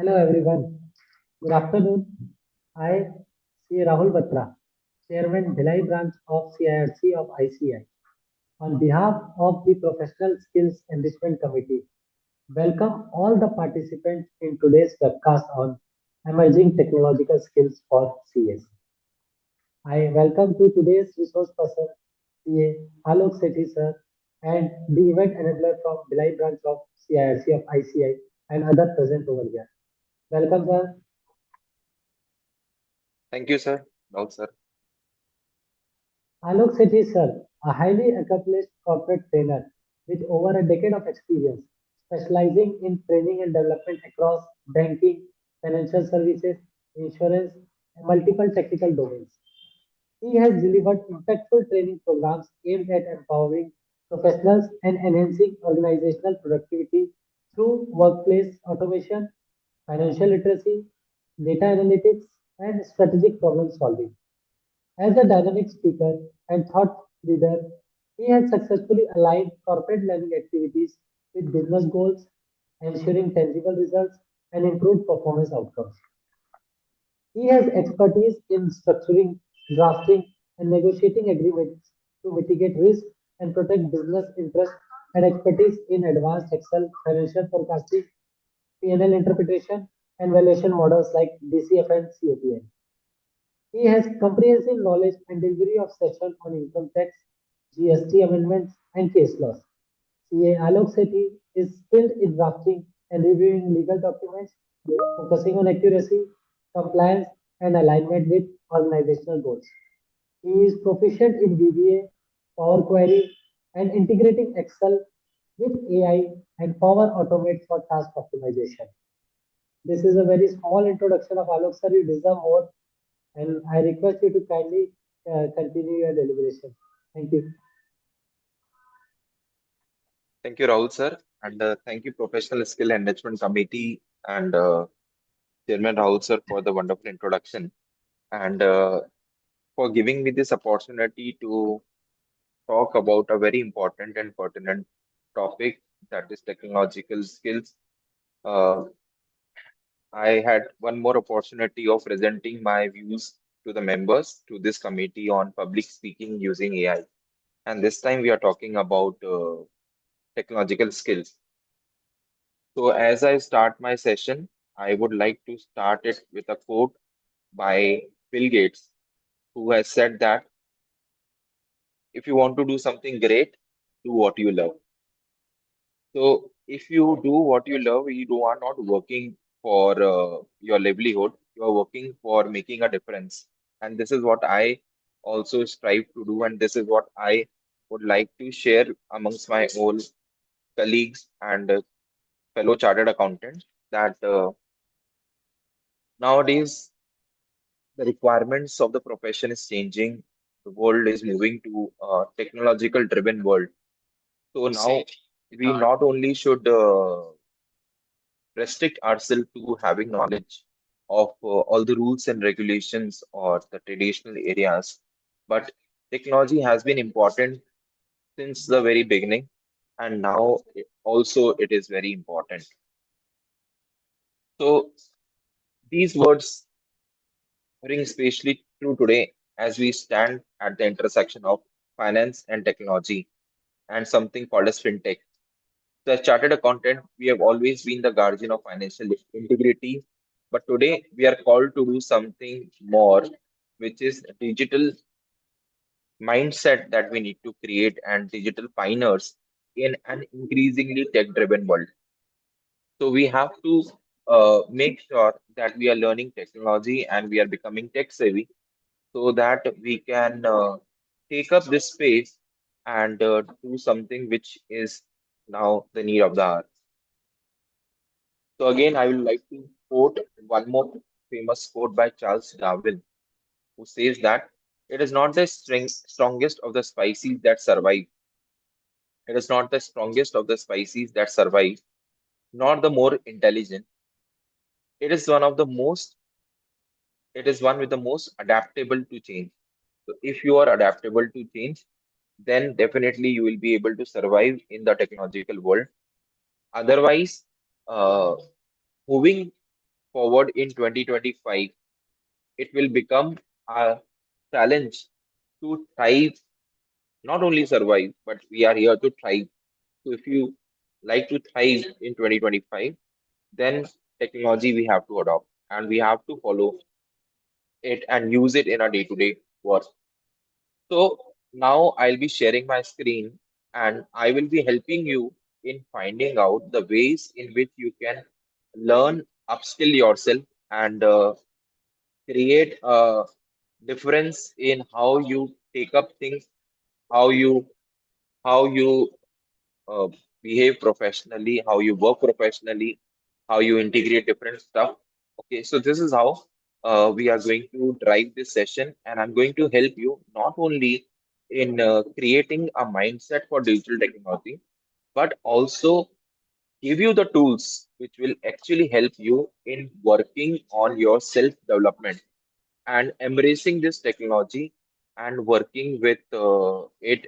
Hello everyone. Good afternoon. I, C. Rahul Batra, Chairman Bhilai Branch of CIRC of ICI. On behalf of the Professional Skills Enrichment Committee, welcome all the participants in today's webcast on emerging technological skills for CS. I welcome to today's resource person, CA Alok Sethi sir, and the event enabler from Bhilai Branch of CIRC of ICI and other present over here. Welcome, sir. Thank you, sir. No, sir. Alok Sethi sir, a highly accomplished corporate trainer with over a decade of experience, specializing in training and development across banking, financial services, insurance, and multiple technical domains. He has delivered impactful training programs aimed at empowering professionals and enhancing organizational productivity through workplace automation, financial literacy, data analytics, and strategic problem solving. As a dynamic speaker and thought leader, he has successfully aligned corporate learning activities with business goals, ensuring tangible results and improved performance outcomes. He has expertise in structuring, drafting, and negotiating agreements to mitigate risk and protect business interests, and expertise in advanced Excel financial forecasting, P&L interpretation, and valuation models like DCF and CAPM. He has comprehensive knowledge and delivery of session on income tax, GST amendments, and case laws. CA Alok Sethi is skilled in drafting and reviewing legal documents, focusing on accuracy, compliance, and alignment with organizational goals. He is proficient in VBA, Power Query, and integrating Excel with AI and Power Automate for task optimization. This is a very small introduction of Alok sir. You deserve more, and I request you to kindly continue your deliberation. Thank you. Thank you, Rahul, sir. And thank you, Professional Skill Enrichment Committee and Chairman Rahul, sir, for the wonderful introduction and for giving me this opportunity to talk about a very important and pertinent topic that is technological skills. Uh, I had one more opportunity of presenting my views to the members to this committee on public speaking using AI. And this time we are talking about technological skills. So, as I start my session, I would like to start it with a quote by Bill Gates, who has said that if you want to do something great, do what you love. So, if you do what you love, you are not working for your livelihood, you are working for making a difference. And this is what I also strive to do, and this is what I would like to share amongst my old colleagues and fellow chartered accountants that nowadays the requirements of the profession is changing. The world is moving to a technological driven world. So now we not only should restrict ourselves to having knowledge of all the rules and regulations or the traditional areas, but technology has been important since the very beginning, and now also it is very important. So these words ring especially true today as we stand at the intersection of finance and technology and something called as fintech. So, as chartered accountant, we have always been the guardian of financial integrity, but today we are called to do something more, which is digital mindset that we need to create and digital pioneers in an increasingly tech-driven world. So we have to make sure that we are learning technology and we are becoming tech savvy so that we can take up this space and do something which is now the need of the hour. So again, I would like to quote one more famous quote by Charles Darwin, who says that it is not the strongest of the species that survive. It is not the strongest of the species that survive, nor the more intelligent. It is one of the most. It is one with the most adaptable to change. So if you are adaptable to change, then definitely you will be able to survive in the technological world. Otherwise, uh, moving forward in 2025, it will become a challenge to thrive, not only survive, but we are here to thrive. So if you like to thrive in 2025, then technology we have to adopt and we have to follow it and use it in our day-to-day work. So now I'll be sharing my screen and I will be helping you in finding out the ways in which you can learn, upskill yourself, and create a difference in how you take up things, how you uh, behave professionally, how you work professionally, how you integrate different stuff. Okay, so this is how we are going to drive this session, and I'm going to help you not only in creating a mindset for digital technology, but also give you the tools which will actually help you in working on your self development and embracing this technology and working with it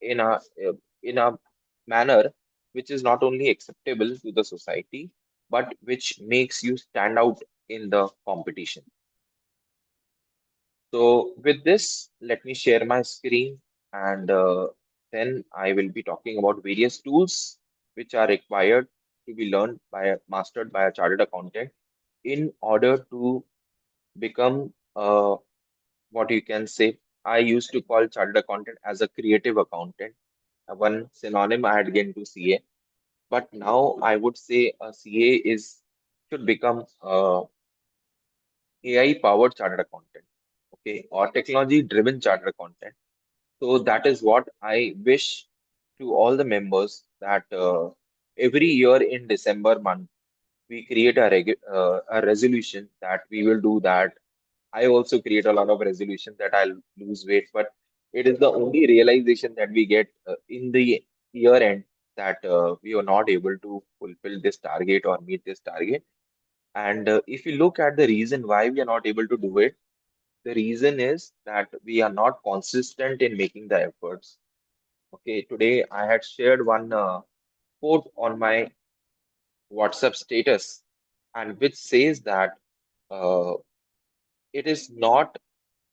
in a manner which is not only acceptable to the society but which makes you stand out in the competition. So with this, let me share my screen and then I will be talking about various tools which are required to be learned mastered by a chartered accountant in order to become what you can say. I used to call chartered accountant as a creative accountant. One synonym I had gained to CA. But now I would say a CA is should become AI powered chartered accountant, okay, or technology driven chartered accountant. So that is what I wish to all the members that every year in December month we create a resolution that we will do that. I also create a lot of resolutions that I'll lose weight, but it is the only realization that we get in the year end that we are not able to fulfill this target or meet this target. And if you look at the reason why we are not able to do it, the reason is that we are not consistent in making the efforts. Okay, today I had shared one quote on my WhatsApp status, and which says that uh, it is not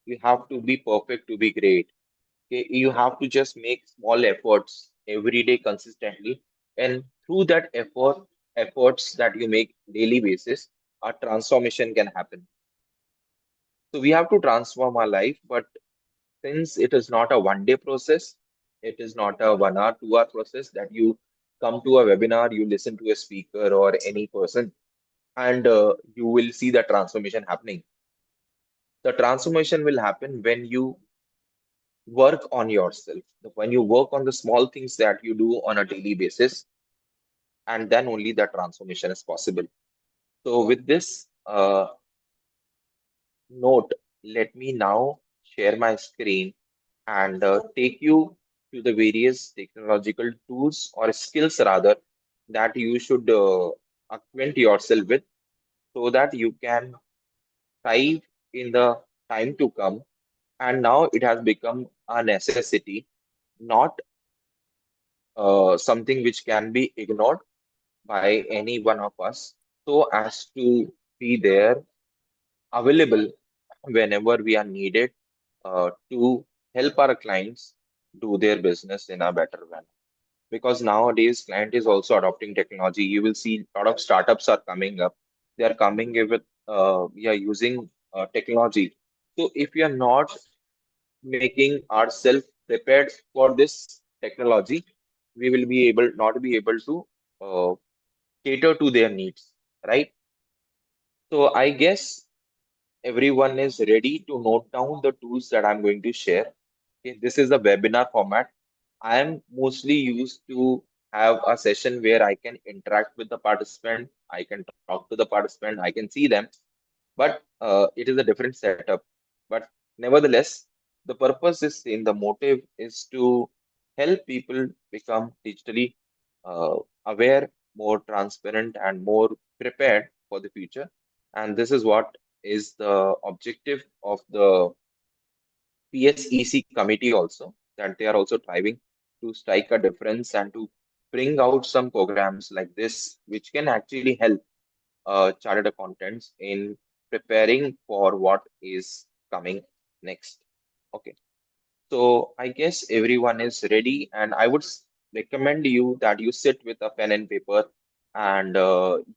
you have to be perfect to be great. Okay, you have to just make small efforts every day consistently, and through that efforts that you make daily basis, a transformation can happen. So we have to transform our life, but since it is not a one-day process, it is not a 1 hour, 2 hour process that you come to a webinar, you listen to a speaker or any person, and you will see the transformation happening. The transformation will happen when you work on yourself, when you work on the small things that you do on a daily basis, and then only the transformation is possible. So, with this note, let me now share my screen and take you to the various technological tools or skills rather that you should acquaint yourself with so that you can thrive in the time to come. And now it has become a necessity, not something which can be ignored by any one of us, so as to be there available whenever we are needed to help our clients do their business in a better manner. Because nowadays, client is also adopting technology. You will see a lot of startups are coming up. They are coming in with we are using technology. So if we are not making ourselves prepared for this technology, we will be able not be able to cater to their needs, right? So I guess everyone is ready to note down the tools that I'm going to share. Okay, this is a webinar format. I am mostly used to have a session where I can interact with the participant, I can talk to the participant, I can see them, but it is a different setup. But nevertheless, the purpose is same. The motive is to help people become digitally aware, more transparent, and more prepared for the future. And this is what is the objective of the PSEC committee also, that they are also striving to strike a difference and to bring out some programs like this, which can actually help. chartered accountants in preparing for what is coming next. Okay. So I guess everyone is ready, and I would recommend you that you sit with a pen and paper and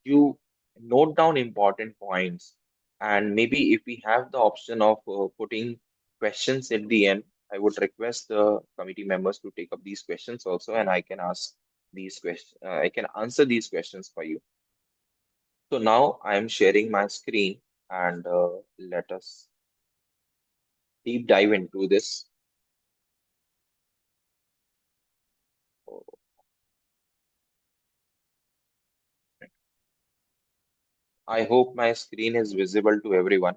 you note down important points. And maybe if we have the option of putting questions at the end, I would request the committee members to take up these questions also, and I can ask these questions. I can answer these questions for you. So now I am sharing my screen, and let us deep dive into this. I hope my screen is visible to everyone.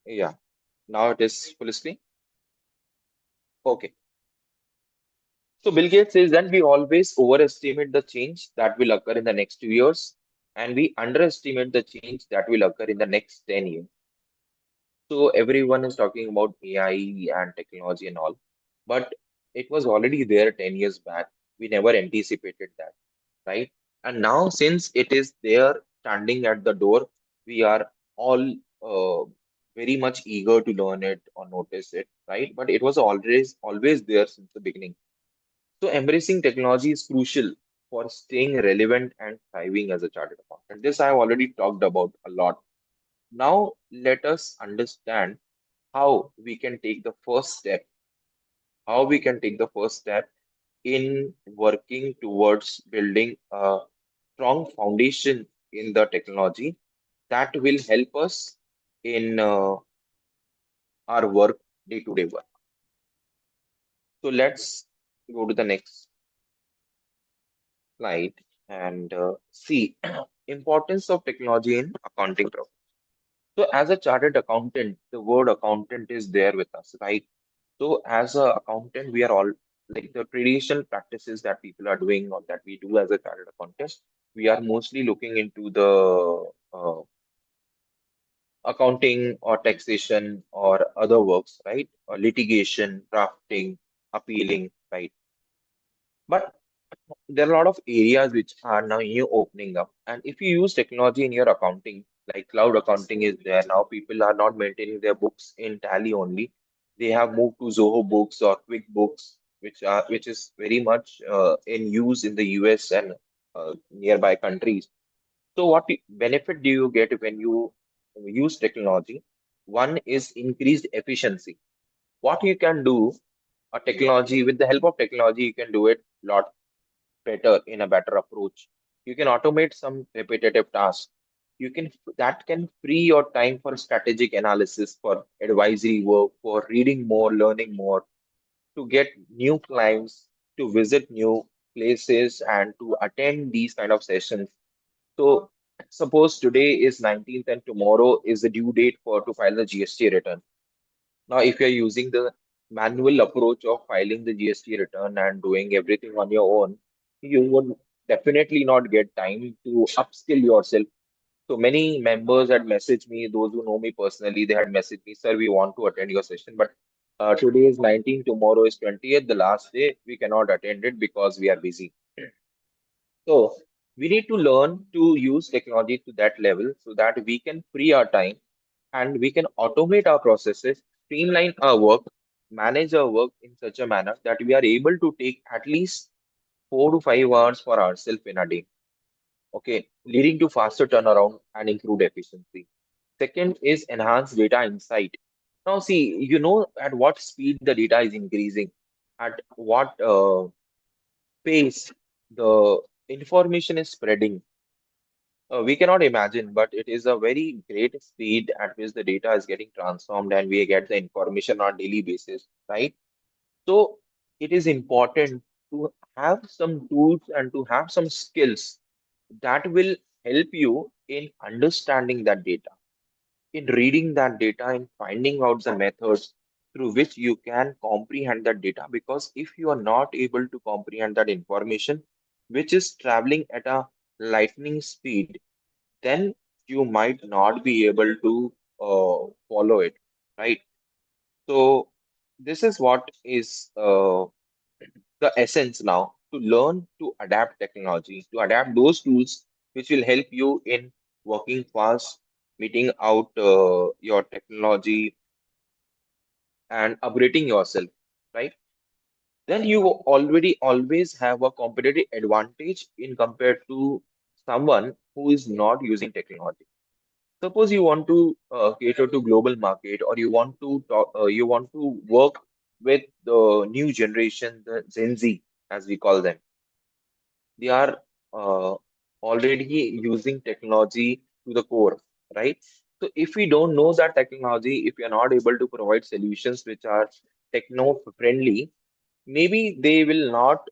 Yeah, now it is full screen. Okay. So Bill Gates says that we always overestimate the change that will occur in the next 2 years, and we underestimate the change that will occur in the next 10 years. So everyone is talking about AI and technology and all, but it was already there 10 years back. We never anticipated that, right? And now, since it is there standing at the door, we are all very much eager to learn it or notice it, right? But it was always there since the beginning. So embracing technology is crucial for staying relevant and thriving as a chartered accountant. This I've already talked about a lot. Now let us understand how we can take the first step, how we can take the first step in working towards building a strong foundation in the technology that will help us in our work, day-to-day work. So let's go to the next slide and see importance of technology in accounting process. So as a chartered accountant, the word accountant is there with us, right? So as a accountant, we are all like the traditional practices that people are doing or that we do as a chartered accountant. We are mostly looking into the accounting or taxation or other works, right? Or litigation, drafting, appealing, right? But there are a lot of areas which are now new opening up. And if you use technology in your accounting, like cloud accounting is there now, people are not maintaining their books in Tally only. They have moved to Zoho Books or QuickBooks, which is very much in use in the US and nearby countries. So what benefit do you get when you use technology? One is increased efficiency. What you can do, a technology with the help of technology, you can do it lot better in a better approach. You can automate some repetitive tasks. You can that can free your time for strategic analysis, for advisory work, for reading more, learning more, to get new clients, to visit new places, and to attend these kind of sessions. So suppose today is 19th and tomorrow is the due date for to file the GST return. Now, if you're using the manual approach of filing the GST return and doing everything on your own, you would definitely not get time to upskill yourself. So many members had messaged me, those who know me personally, they had messaged me, sir, we want to attend your session, but today is 19th, tomorrow is 20th, the last day, we cannot attend it because we are busy. So we need to learn to use technology to that level so that we can free our time and we can automate our processes, streamline our work, manage our work in such a manner that we are able to take at least 4 to 5 hours for ourselves in a day. Okay, leading to faster turnaround and improved efficiency. Second is enhanced data insight. Now, see, you know at what speed the data is increasing, at what pace the information is spreading. We cannot imagine, but it is a very great speed at which the data is getting transformed and we get the information on daily basis, right? So it is important to have some tools and to have some skills that will help you in understanding that data, in reading that data, in finding out the methods through which you can comprehend that data. Because if you are not able to comprehend that information, which is traveling at a lightning speed, then you might not be able to follow it, right? So this is what is the essence now. to learn to adapt technology, to adapt those tools which will help you in working fast, meeting out your technology and upgrading yourself, right? Then you already always have a competitive advantage in compared to someone who is not using technology. Suppose you want to cater to global market, or you want to talk, you want to work with the new generation, the Gen Z, as we call them. They are already using technology to the core, right? So if we don't know that technology, if we are not able to provide solutions which are techno friendly, maybe they will not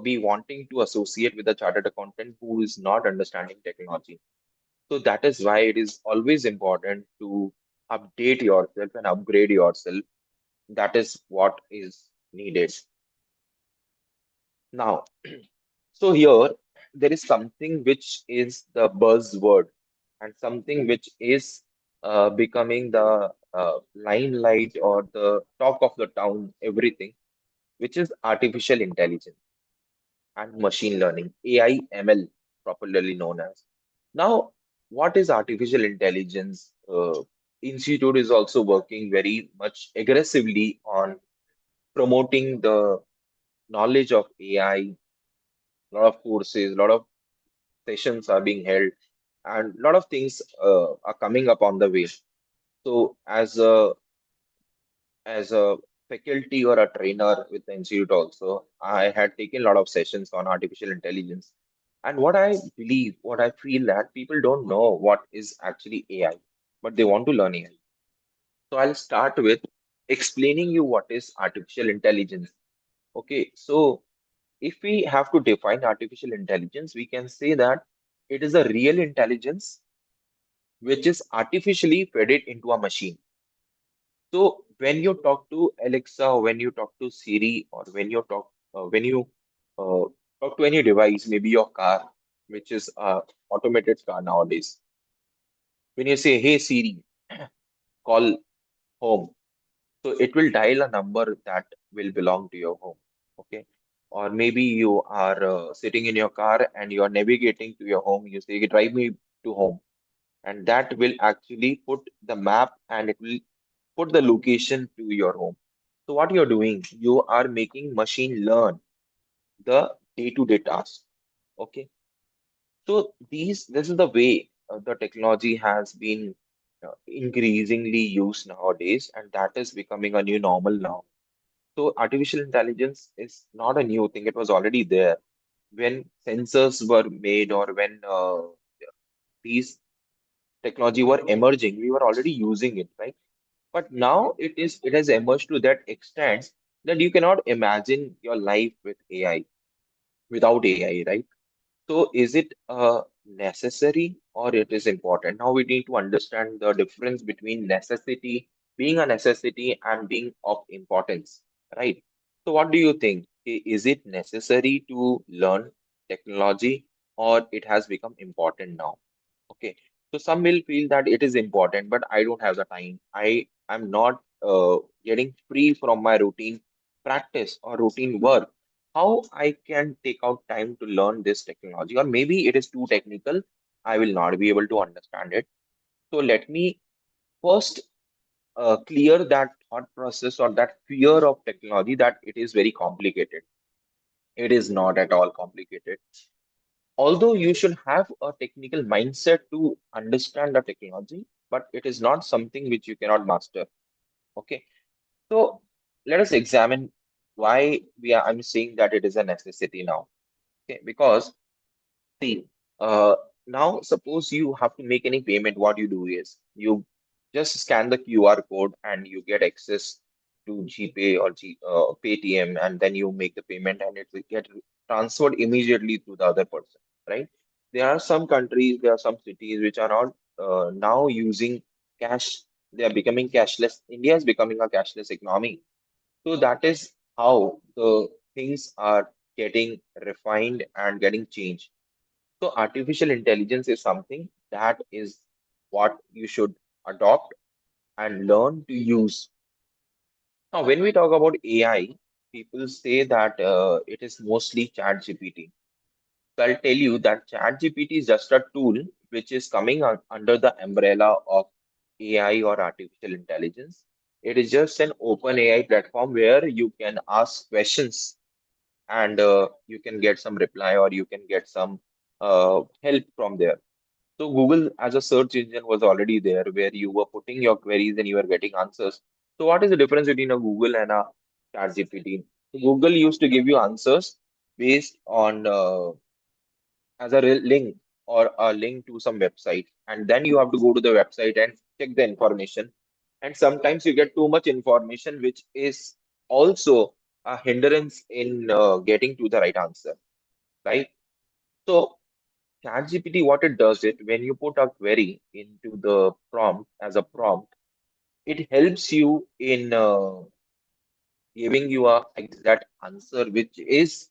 be wanting to associate with a chartered accountant who is not understanding technology. So that is why it is always important to update yourself and upgrade yourself. That is what is needed. Now, so here there is something which is the buzzword and something which is becoming the limelight or the talk of the town, everything, which is artificial intelligence and machine learning, AI, ML, popularly known as. Now, what is artificial intelligence? Institute is also working very much aggressively on promoting the knowledge of AI. A lot of courses, a lot of sessions are being held, and a lot of things are coming up on the way. So, as a faculty or a trainer with the institute also, I had taken a lot of sessions on artificial intelligence. And what I believe, what I feel that people don't know what is actually AI, but they want to learn AI. So I'll start with explaining you what is artificial intelligence. Okay, so if we have to define artificial intelligence, we can say that it is a real intelligence which is artificially fed it into a machine. So when you talk to Alexa, or when you talk to Siri, or when you uh, talk to any device, maybe your car, which is a automated car nowadays. When you say, "Hey Siri, call home," so it will dial a number that will belong to your home. Okay. Or maybe you are sitting in your car and you are navigating to your home. You say, "Drive me to home," and that will actually put the map and it will put the location to your home. So what you're doing, you are making machine learn the day-to-day task. Okay. So this is the way the technology has been increasingly used nowadays, and that is becoming a new normal now. So artificial intelligence is not a new thing. It was already there when sensors were made, or when these technology were emerging. We were already using it, right? But now it has emerged to that extent that you cannot imagine your life with AI, without AI, right? So is it necessary or it is important? Now we need to understand the difference between necessity, being a necessity, and being of importance, right? So what do you think? Is it necessary to learn technology, or it has become important now? Okay. So some will feel that it is important, but I don't have the time. I am not getting free from my routine practice or routine work. How I can take out time to learn this technology, or maybe it is too technical. I will not be able to understand it. So let me first clear that thought process or that fear of technology that it is very complicated. It is not at all complicated. Although you should have a technical mindset to understand the technology, but it is not something which you cannot master. Okay, so let us examine why I'm saying that it is a necessity now. Okay, because see, now suppose you have to make any payment, what you do is you just scan the QR code and you get access to GPay or Paytm, and then you make the payment and it will get transferred immediately to the other person, right? There are some countries, there are some cities which are not now using cash. They are becoming cashless. India is becoming a cashless economy. So that is how the things are getting refined and getting changed. So artificial intelligence is something that is what you should adopt and learn to use. Now, when we talk about AI, people say that it is mostly ChatGPT. So I'll tell you that ChatGPT is just a tool which is coming under the umbrella of AI or artificial intelligence. It is just an open AI platform where you can ask questions and you can get some reply or you can get some help from there. So Google as a search engine was already there where you were putting your queries and you were getting answers. So what is the difference between a Google and a ChatGPT? So Google used to give you answers based on as a link or a link to some website, and then you have to go to the website and check the information. And sometimes you get too much information, which is also a hindrance in getting to the right answer, right? So ChatGPT, what it does it when you put a query into the prompt as a prompt, it helps you in giving you a exact answer, which is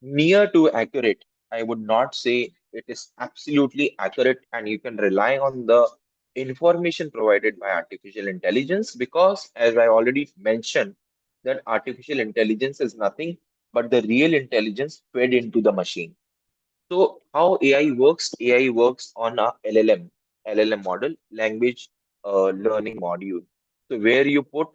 near to accurate. I would not say it is absolutely accurate, and you can rely on the information provided by artificial intelligence because, as I already mentioned, that artificial intelligence is nothing but the real intelligence fed into the machine. So how AI works? AI works on a LLM model, language learning module. So where you put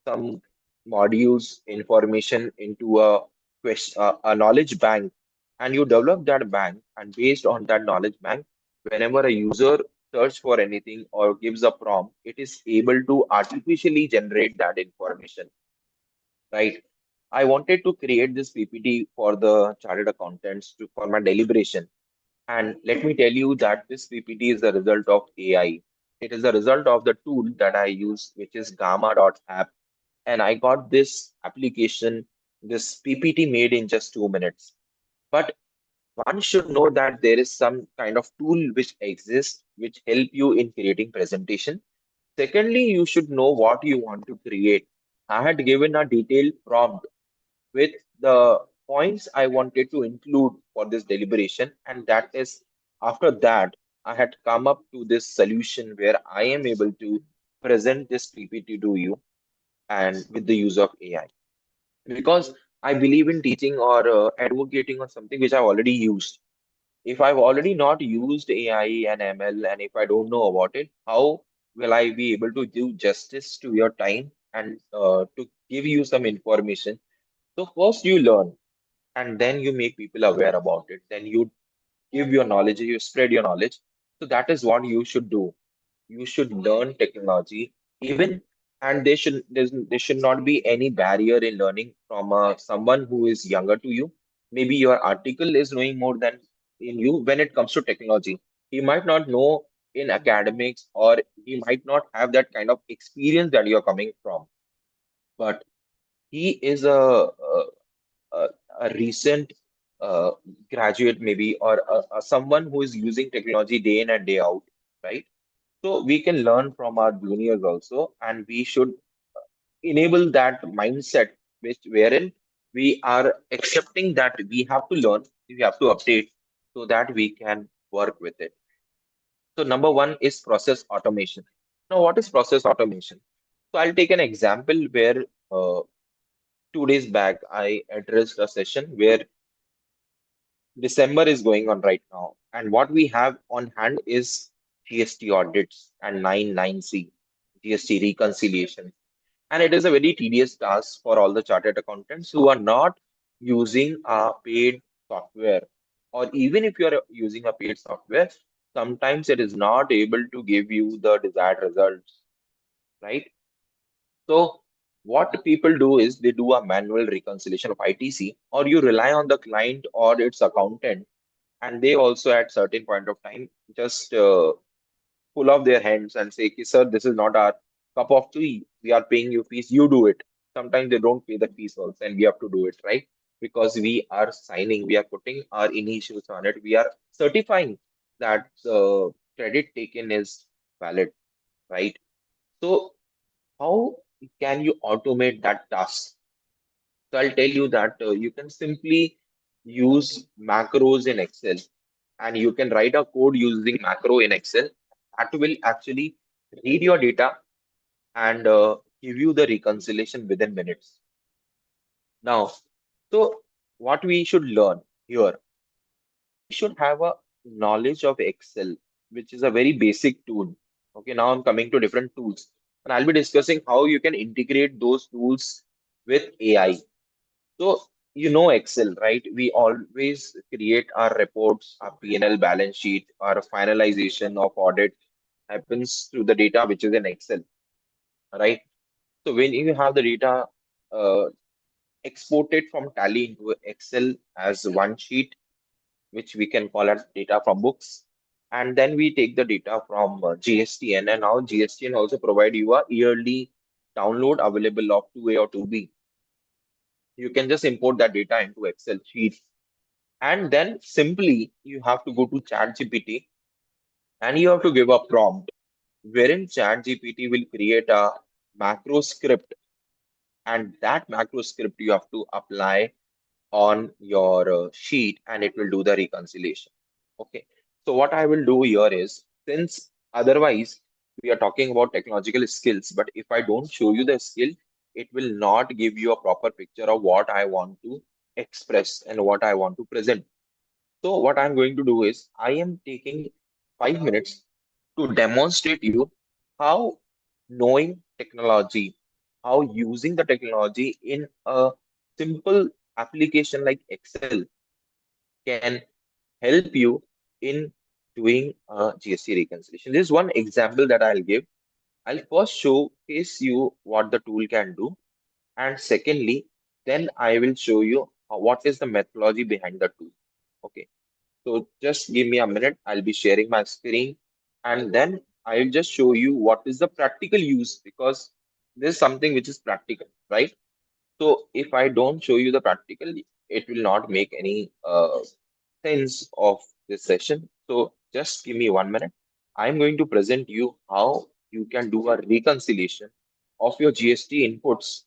some modules information into a question, a knowledge bank, and you develop that bank, and based on that knowledge bank, whenever a user search for anything or gives a prompt, it is able to artificially generate that information, right? I wanted to create this PPT for the chartered accountants for my deliberation, and let me tell you that this PPT is the result of AI. It is the result of the tool that I use, which is Gamma.app. And I got this application, this PPT made in just 2 minutes. But one should know that there is some kind of tool which exists which help you in creating presentation. Secondly, you should know what you want to create. I had given a detailed prompt with the points I wanted to include for this deliberation. And that is after that, I had come up to this solution where I am able to present this PPT to you and with the use of AI. Because I believe in teaching or advocating on something which I've already used. If I've already not used AI and ML, and if I don't know about it, how will I be able to do justice to your time and to give you some information? So first you learn and then you make people aware about it. Then you give your knowledge, you spread your knowledge. So that is what you should do. You should learn technology, even, and there should not be any barrier in learning from someone who is younger to you. Maybe your article is knowing more than in you when it comes to technology. He might not know in academics, or he might not have that kind of experience that you're coming from, but he is a, a recent uh, graduate maybe, or someone who is using technology day in and day out, right? So we can learn from our juniors also, and we should enable that mindset which wherein we are accepting that we have to learn, we have to update so that we can work with it. So number one is process automation. Now, what is process automation? So I'll take an example where 2 days back I addressed a session where December is going on right now, and what we have on hand is GST audits and 99C, GST reconciliation. And it is a very tedious task for all the chartered accountants who are not using a paid software. Or even if you are using a paid software, sometimes it is not able to give you the desired results, right? So what people do is they do a manual reconciliation of ITC, or you rely on the client or its accountant, and they also at certain point of time just pull off their hands and say, "Okay, sir, this is not our cup of tea. We are paying you fees. You do it." Sometimes they don't pay the fees also, and we have to do it, right? Because we are signing, we are putting our initials on it, we are certifying that the credit taken is valid, right? So how can you automate that task? So I'll tell you that you can simply use macros in Excel, and you can write a code using macro in Excel that will actually read your data and give you the reconciliation within minutes. Now, so what we should learn here, we should have a knowledge of Excel, which is a very basic tool. Okay, now I'm coming to different tools, and I'll be discussing how you can integrate those tools with AI. So, you know Excel, right? We always create our reports, our P&L balance sheet, our finalization of audit happens through the data which is in Excel, right? So when you have the data uh, exported from Tally into Excel as one sheet, which we can call as data from books, and then we take the data from GSTN, and now GSTN also provide you a yearly download available of 2A or 2B. You can just import that data into Excel sheet, and then simply you have to go to ChatGPT and you have to give a prompt wherein ChatGPT will create a macro script, and that macro script you have to apply on your sheet and it will do the reconciliation. Okay. So what I will do here is, since otherwise we are talking about technological skills, but if I don't show you the skill, it will not give you a proper picture of what I want to express and what I want to present. So what I'm going to do is I am taking 5 minutes to demonstrate you how knowing technology, how using the technology in a simple application like Excel can help you in doing GST reconciliation. This is one example that I'll give. I'll first showcase you what the tool can do, and secondly, then I will show you what is the methodology behind the tool. Okay. So just give me a minute. I'll be sharing my screen and then I'll just show you what is the practical use, because this is something which is practical, right? So if I don't show you the practical, it will not make any sense of this session. So just give me 1 minute. I'm going to present you how you can do a reconciliation of your GST inputs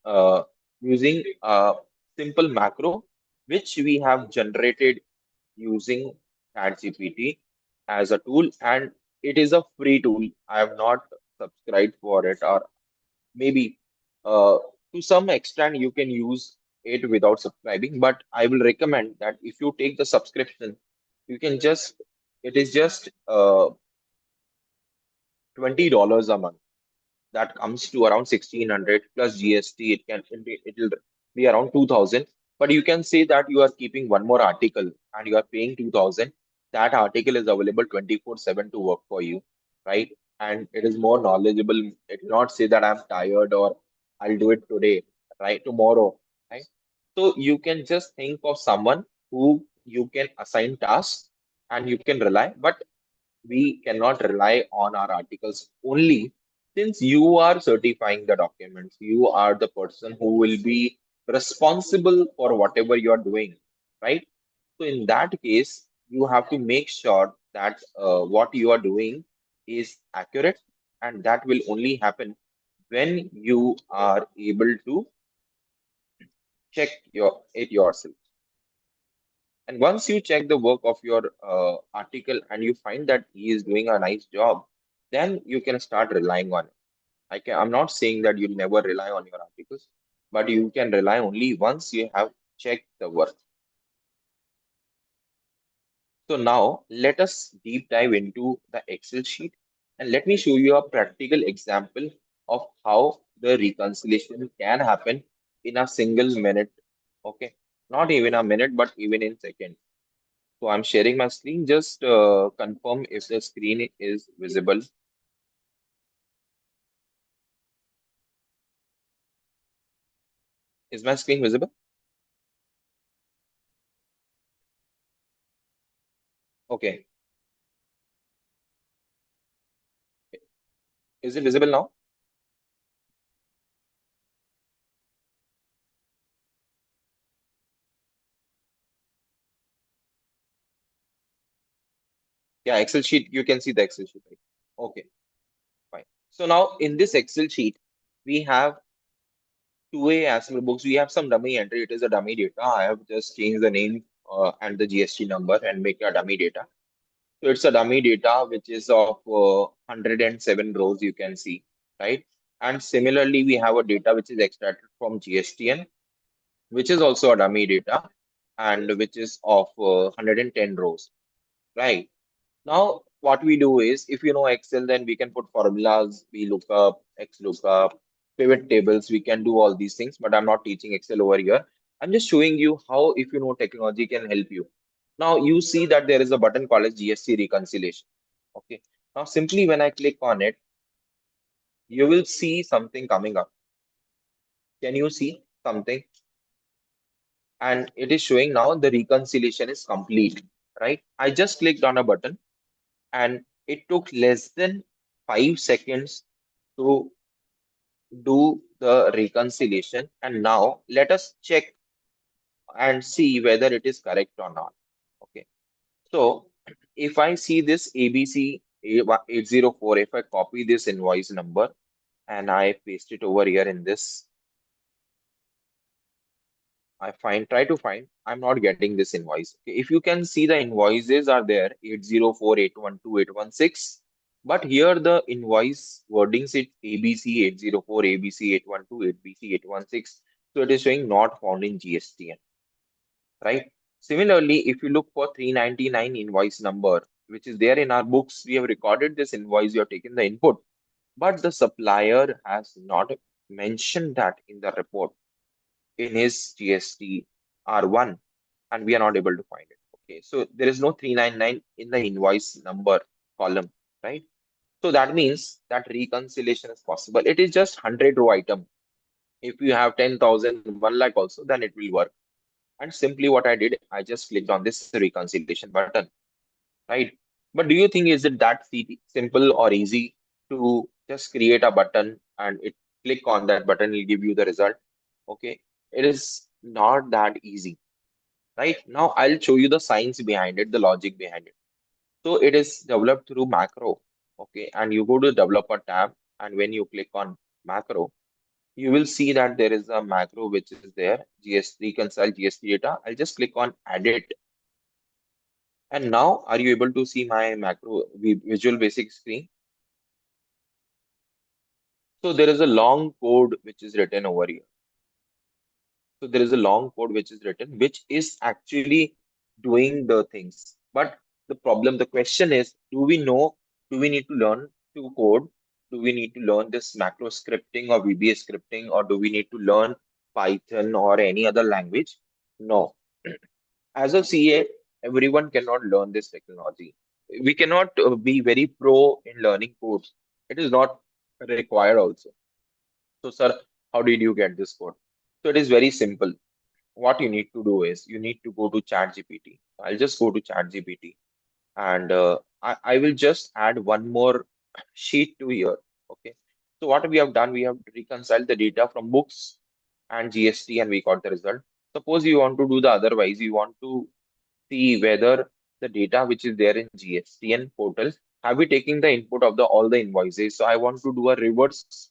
uh, using a simple macro which we have generated using ChatGPT as a tool, and it is a free tool. I have not subscribed for it, or maybe uh, to some extent you can use it without subscribing. But I will recommend that if you take the subscription, you can just it is just $20 a month. That comes to around 1,600 plus GST. It will be around 2,000. But you can say that you are keeping one more article and you are paying 2,000. That article is available 24/7 to work for you, right? And it is more knowledgeable. It will not say that I'm tired or I'll do it today, right? Tomorrow, right? So you can just think of someone who you can assign tasks and you can rely. But we cannot rely on our articles only, since you are certifying the documents. You are the person who will be responsible for whatever you are doing, right? So in that case, you have to make sure that what you are doing is accurate, and that will only happen when you are able to check it yourself. And once you check the work of your article and you find that he is doing a nice job, then you can start relying on it. I'm not saying that you'll never rely on your articles, but you can rely only once you have checked the work. So now let us deep dive into the Excel sheet and let me show you a practical example of how the reconciliation can happen in a single minute. Okay, not even a minute, but even in seconds. So I'm sharing my screen. Just confirm if the screen is visible. Is my screen visible? Okay. Is it visible now? Yeah, Excel sheet. You can see the Excel sheet, right? Okay, fine. So now in this Excel sheet, we have 2A ASML books. We have some dummy entry. It is a dummy data. I have just changed the name and the GST number and make a dummy data. So it's a dummy data which is of 107 rows, you can see, right? And similarly, we have a data which is extracted from GSTN, which is also a dummy data, and which is of 110 rows, right? Now, what we do is, if you know Excel, then we can put formulas, VLOOKUP, XLOOKUP, pivot tables. We can do all these things, but I'm not teaching Excel over here. I'm just showing you how, if you know technology, can help you. Now, you see that there is a button called as GST reconciliation. Okay. Now, simply when I click on it, you will see something coming up. Can you see something? And it is showing now the reconciliation is complete, right? I just clicked on a button and it took less than 5 seconds to do the reconciliation. And now let us check and see whether it is correct or not. Okay. So if I see this ABC 804, if I copy this invoice number and I paste it over here in this, try to find, I'm not getting this invoice. Okay, if you can see the invoices are there 804, 812, 816, but here the invoice wordings it ABC 804, ABC 812, ABC 816. So it is showing not found in GSTN, right? Similarly, if you look for 399 invoice number, which is there in our books, we have recorded this invoice, you have taken the input, but the supplier has not mentioned that in the report in his GST R1, and we are not able to find it. Okay, so there is no 399 in the invoice number column, right? So that means that reconciliation is possible. It is just 100 row item. If you have 10,000, 1 lakh also, then it will work. And simply what I did, I just clicked on this reconciliation button, right? But do you think is it that simple or easy to just create a button and it click on that button will give you the result? Okay, it is not that easy, right? Now I'll show you the science behind it, the logic behind it. So it is developed through macro, okay, and you go to developer tab, and when you click on macro, you will see that there is a macro which is there, GS reconcile GST data. I'll just click on edit, and now are you able to see my macro Visual Basic screen? So there is a long code which is written over here. So there is a long code which is written, which is actually doing the things. But the question is, do we need to learn to code? Do we need to learn this macro scripting or VBA scripting, or do we need to learn Python or any other language? No. As a CA, everyone cannot learn this technology. We cannot be very pro in learning codes. It is not required also. So, sir, how did you get this code? So it is very simple. What you need to do is you need to go to ChatGPT. I'll just go to ChatGPT, and I will just add one more sheet to here. Okay. So what we have done, we have reconciled the data from books and GST, and we got the result. Suppose you want to do the otherwise, you want to see whether the data which is there in GSTN portal, have we taken the input of the all the invoices? So I want to do a reverse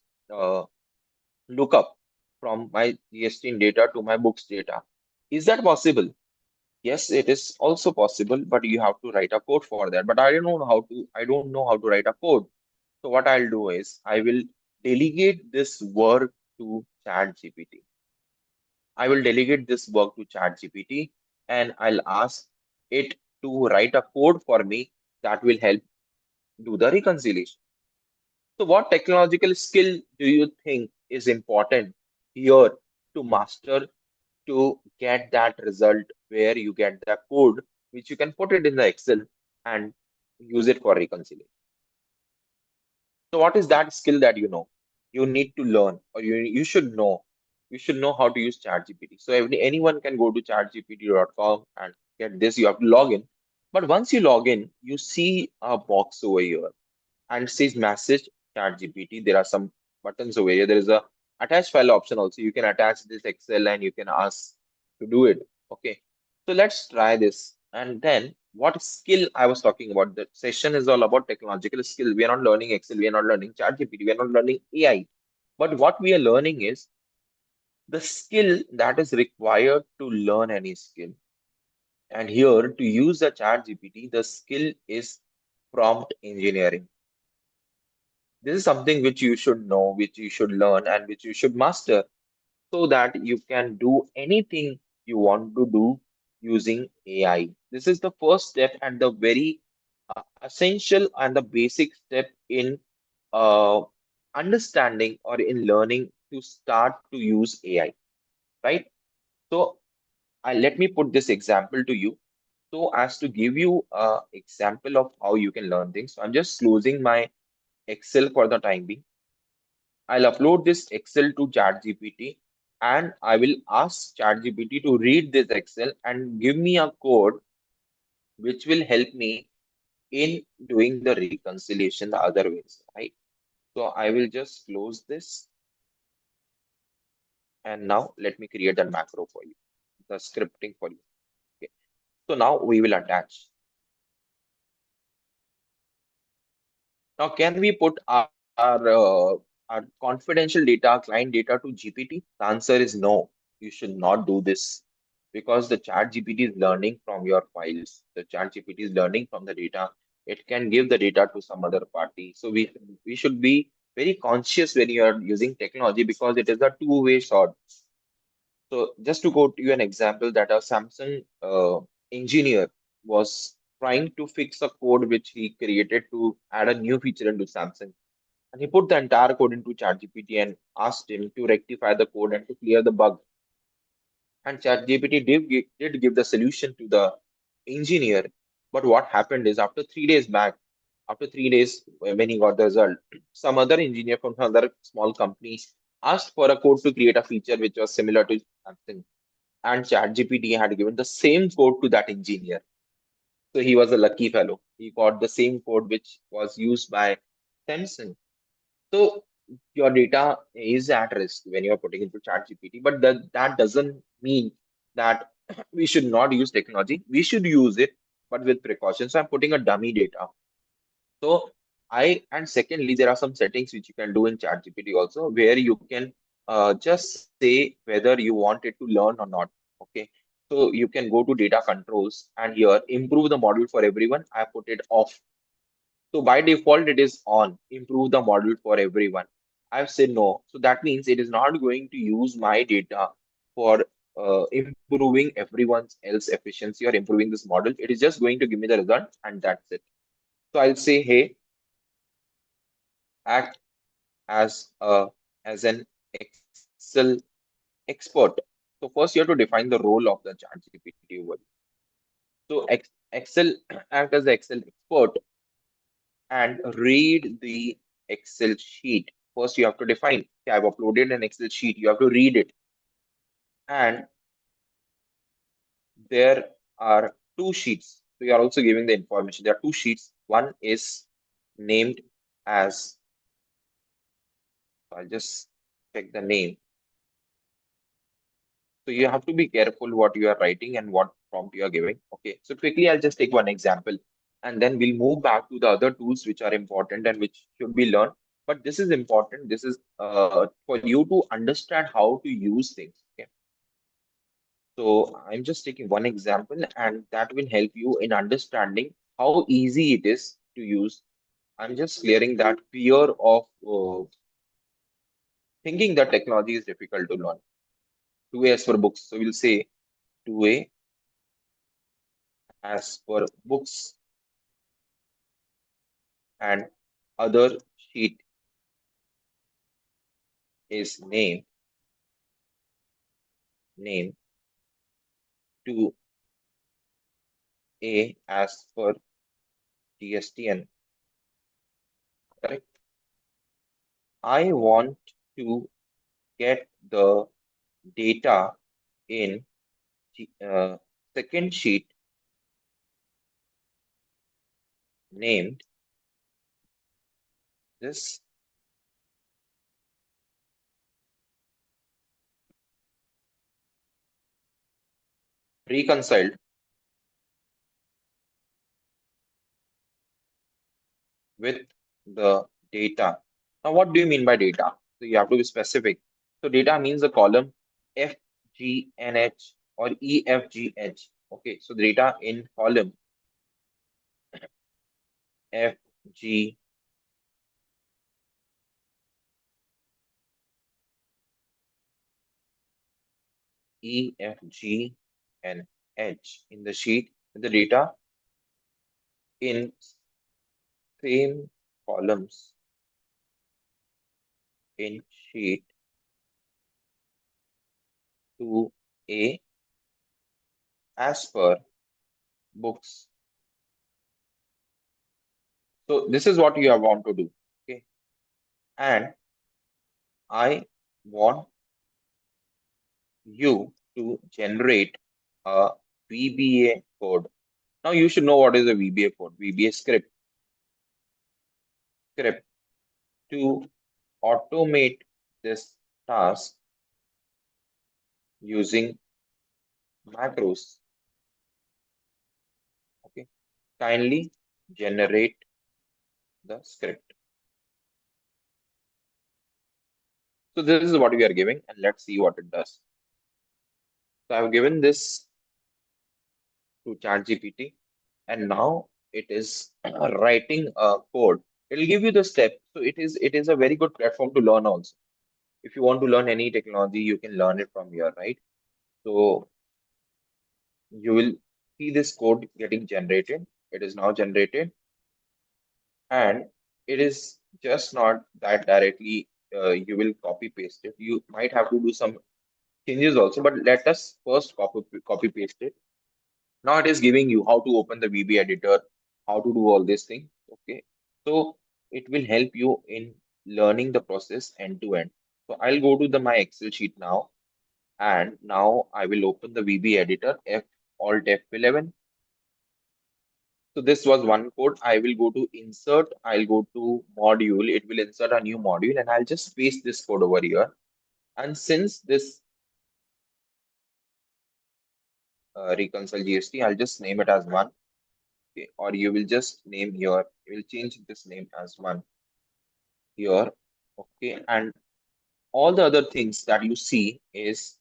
lookup from my GSTN data to my books data. Is that possible? Yes, it is also possible, but you have to write a code for that. But I don't know how to write a code. So what I'll do is I will delegate this work to ChatGPT. I will delegate this work to ChatGPT, and I'll ask it to write a code for me that will help do the reconciliation. So what technological skill do you think is important here to master to get that result where you get the code which you can put it in the Excel and use it for reconciliation? So what is that skill that you know? You need to learn, or you should know. You should know how to use ChatGPT. So anyone can go to chatgpt.com and get this. You have to log in. But once you log in, you see a box over here and it says message ChatGPT. There are some buttons over here. There is a attach file option also. You can attach this Excel and you can ask to do it. Okay. So let's try this. And then what skill I was talking about? The session is all about technological skill. We are not learning Excel. We are not learning ChatGPT. We are not learning AI. But what we are learning is the skill that is required to learn any skill. And here to use the ChatGPT, the skill is prompt engineering. This is something which you should know, which you should learn, and which you should master so that you can do anything you want to do using AI. This is the first step and the very essential and the basic step in uh, understanding or in learning to start to use AI, right? So let me put this example to you. So as to give you an example of how you can learn things, so I'm just closing my Excel for the time being. I'll upload this Excel to ChatGPT and I will ask ChatGPT to read this Excel and give me a code which will help me in doing the reconciliation the other ways, right? So I will just close this and now let me create a macro for you, the scripting for you. Okay. So now we will attach. Now, can we put our confidential data, client data to GPT? The answer is no. You should not do this because the chat GPT is learning from your files. The chat GPT is learning from the data. It can give the data to some other party. So we should be very conscious when you are using technology because it is a two-way sword. So just to go to you an example that a Samsung engineer was trying to fix a code which he created to add a new feature into Samsung. And he put the entire code into ChatGPT and asked him to rectify the code and to clear the bug. And ChatGPT did give the solution to the engineer. But what happened is after 3 days back, after 3 days when he got the result, some other engineer from another small company asked for a code to create a feature which was similar to Samsung. And ChatGPT had given the same code to that engineer. So he was a lucky fellow. He got the same code which was used by Samsung. So your data is at risk when you're putting into ChatGPT, but that doesn't mean that we should not use technology. We should use it, but with precaution. So I'm putting a dummy data. So and secondly, there are some settings which you can do in ChatGPT also, where you can just say whether you want it to learn or not. Okay. So you can go to data controls and here improve the model for everyone. I put it off, so by default, it is on, improve the model for everyone. I've said no. So that means it is not going to use my data for improving everyone's else efficiency or improving this model. It is just going to give me the result and that's it. So I'll say, hey, act as a as an Excel expert. So first you have to define the role of the ChatGPT over. So Excel act as the Excel expert and read the Excel sheet. First, you have to define, okay, I've uploaded an Excel sheet. You have to read it. And there are two sheets. So you are also giving the information. There are two sheets. One is named as, so I'll just check the name. So you have to be careful what you are writing and what prompt you are giving. Okay. So quickly, I'll just take one example and then we'll move back to the other tools which are important and which should be learned. But this is important. This is for you to understand how to use things. Okay. So I'm just taking one example and that will help you in understanding how easy it is to use. I'm just clearing that fear of thinking that technology is difficult to learn. 2A as for books. So we'll say 2A as for books and other sheet is name 2A as per GSTN. Correct. I want to get the data in second sheet named this reconciled with the data. Now, what do you mean by data? So you have to be specific. So data means the column FGNH or EFGH. Okay, so the data in column FGNH E, F, G, and H in the sheet with the data in same columns in sheet 2A as per books. So this is what you have want to do. Okay. And I want you to generate a VBA code. Now you should know what is a VBA code, VBA script to automate this task using macros. Okay. Kindly generate the script. So this is what we are giving, and let's see what it does. So I've given this to ChatGPT, and now it is writing a code. It'll give you the step. So it is a very good platform to learn also. If you want to learn any technology, you can learn it from here, right? So you will see this code getting generated. It is now generated, and it is just not that directly you will copy paste it. You might have to do some changes also, but let us first copy paste it. Now it is giving you how to open the VB editor, how to do all these things. Okay. So it will help you in learning the process end to end. So I'll go to the my Excel sheet now, and now I will open the VB editor, Alt F11. So this was one code. I will go to insert, I'll go to module, it will insert a new module, and I'll just paste this code over here. And since this reconcile GST, I'll just name it as one. Okay, or you will just name here, you will change this name as one here. Okay, and all the other things that you see is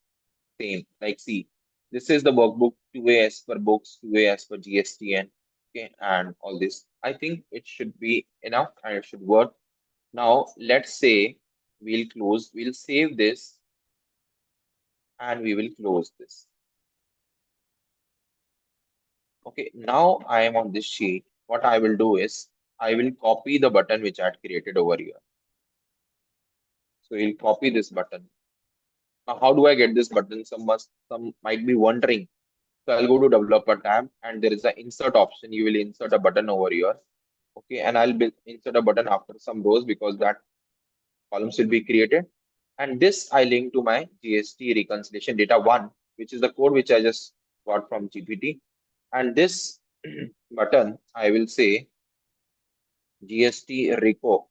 same. Like see, this is the workbook 2A as per books, 2A as per GSTN. Okay, and all this. I think it should be enough and it should work. Now let's say we'll save this and we will close this. Okay, now I am on this sheet. What I will do is I will copy the button which I had created over here. So we'll copy this button. Now, how do I get this button? Some might be wondering. So I'll go to developer tab and there is an insert option. You will insert a button over here. Okay, and insert a button after some rows because that column should be created. And this I link to my GST reconciliation data one, which is the code which I just got from GPT. And this button, I will say GST reco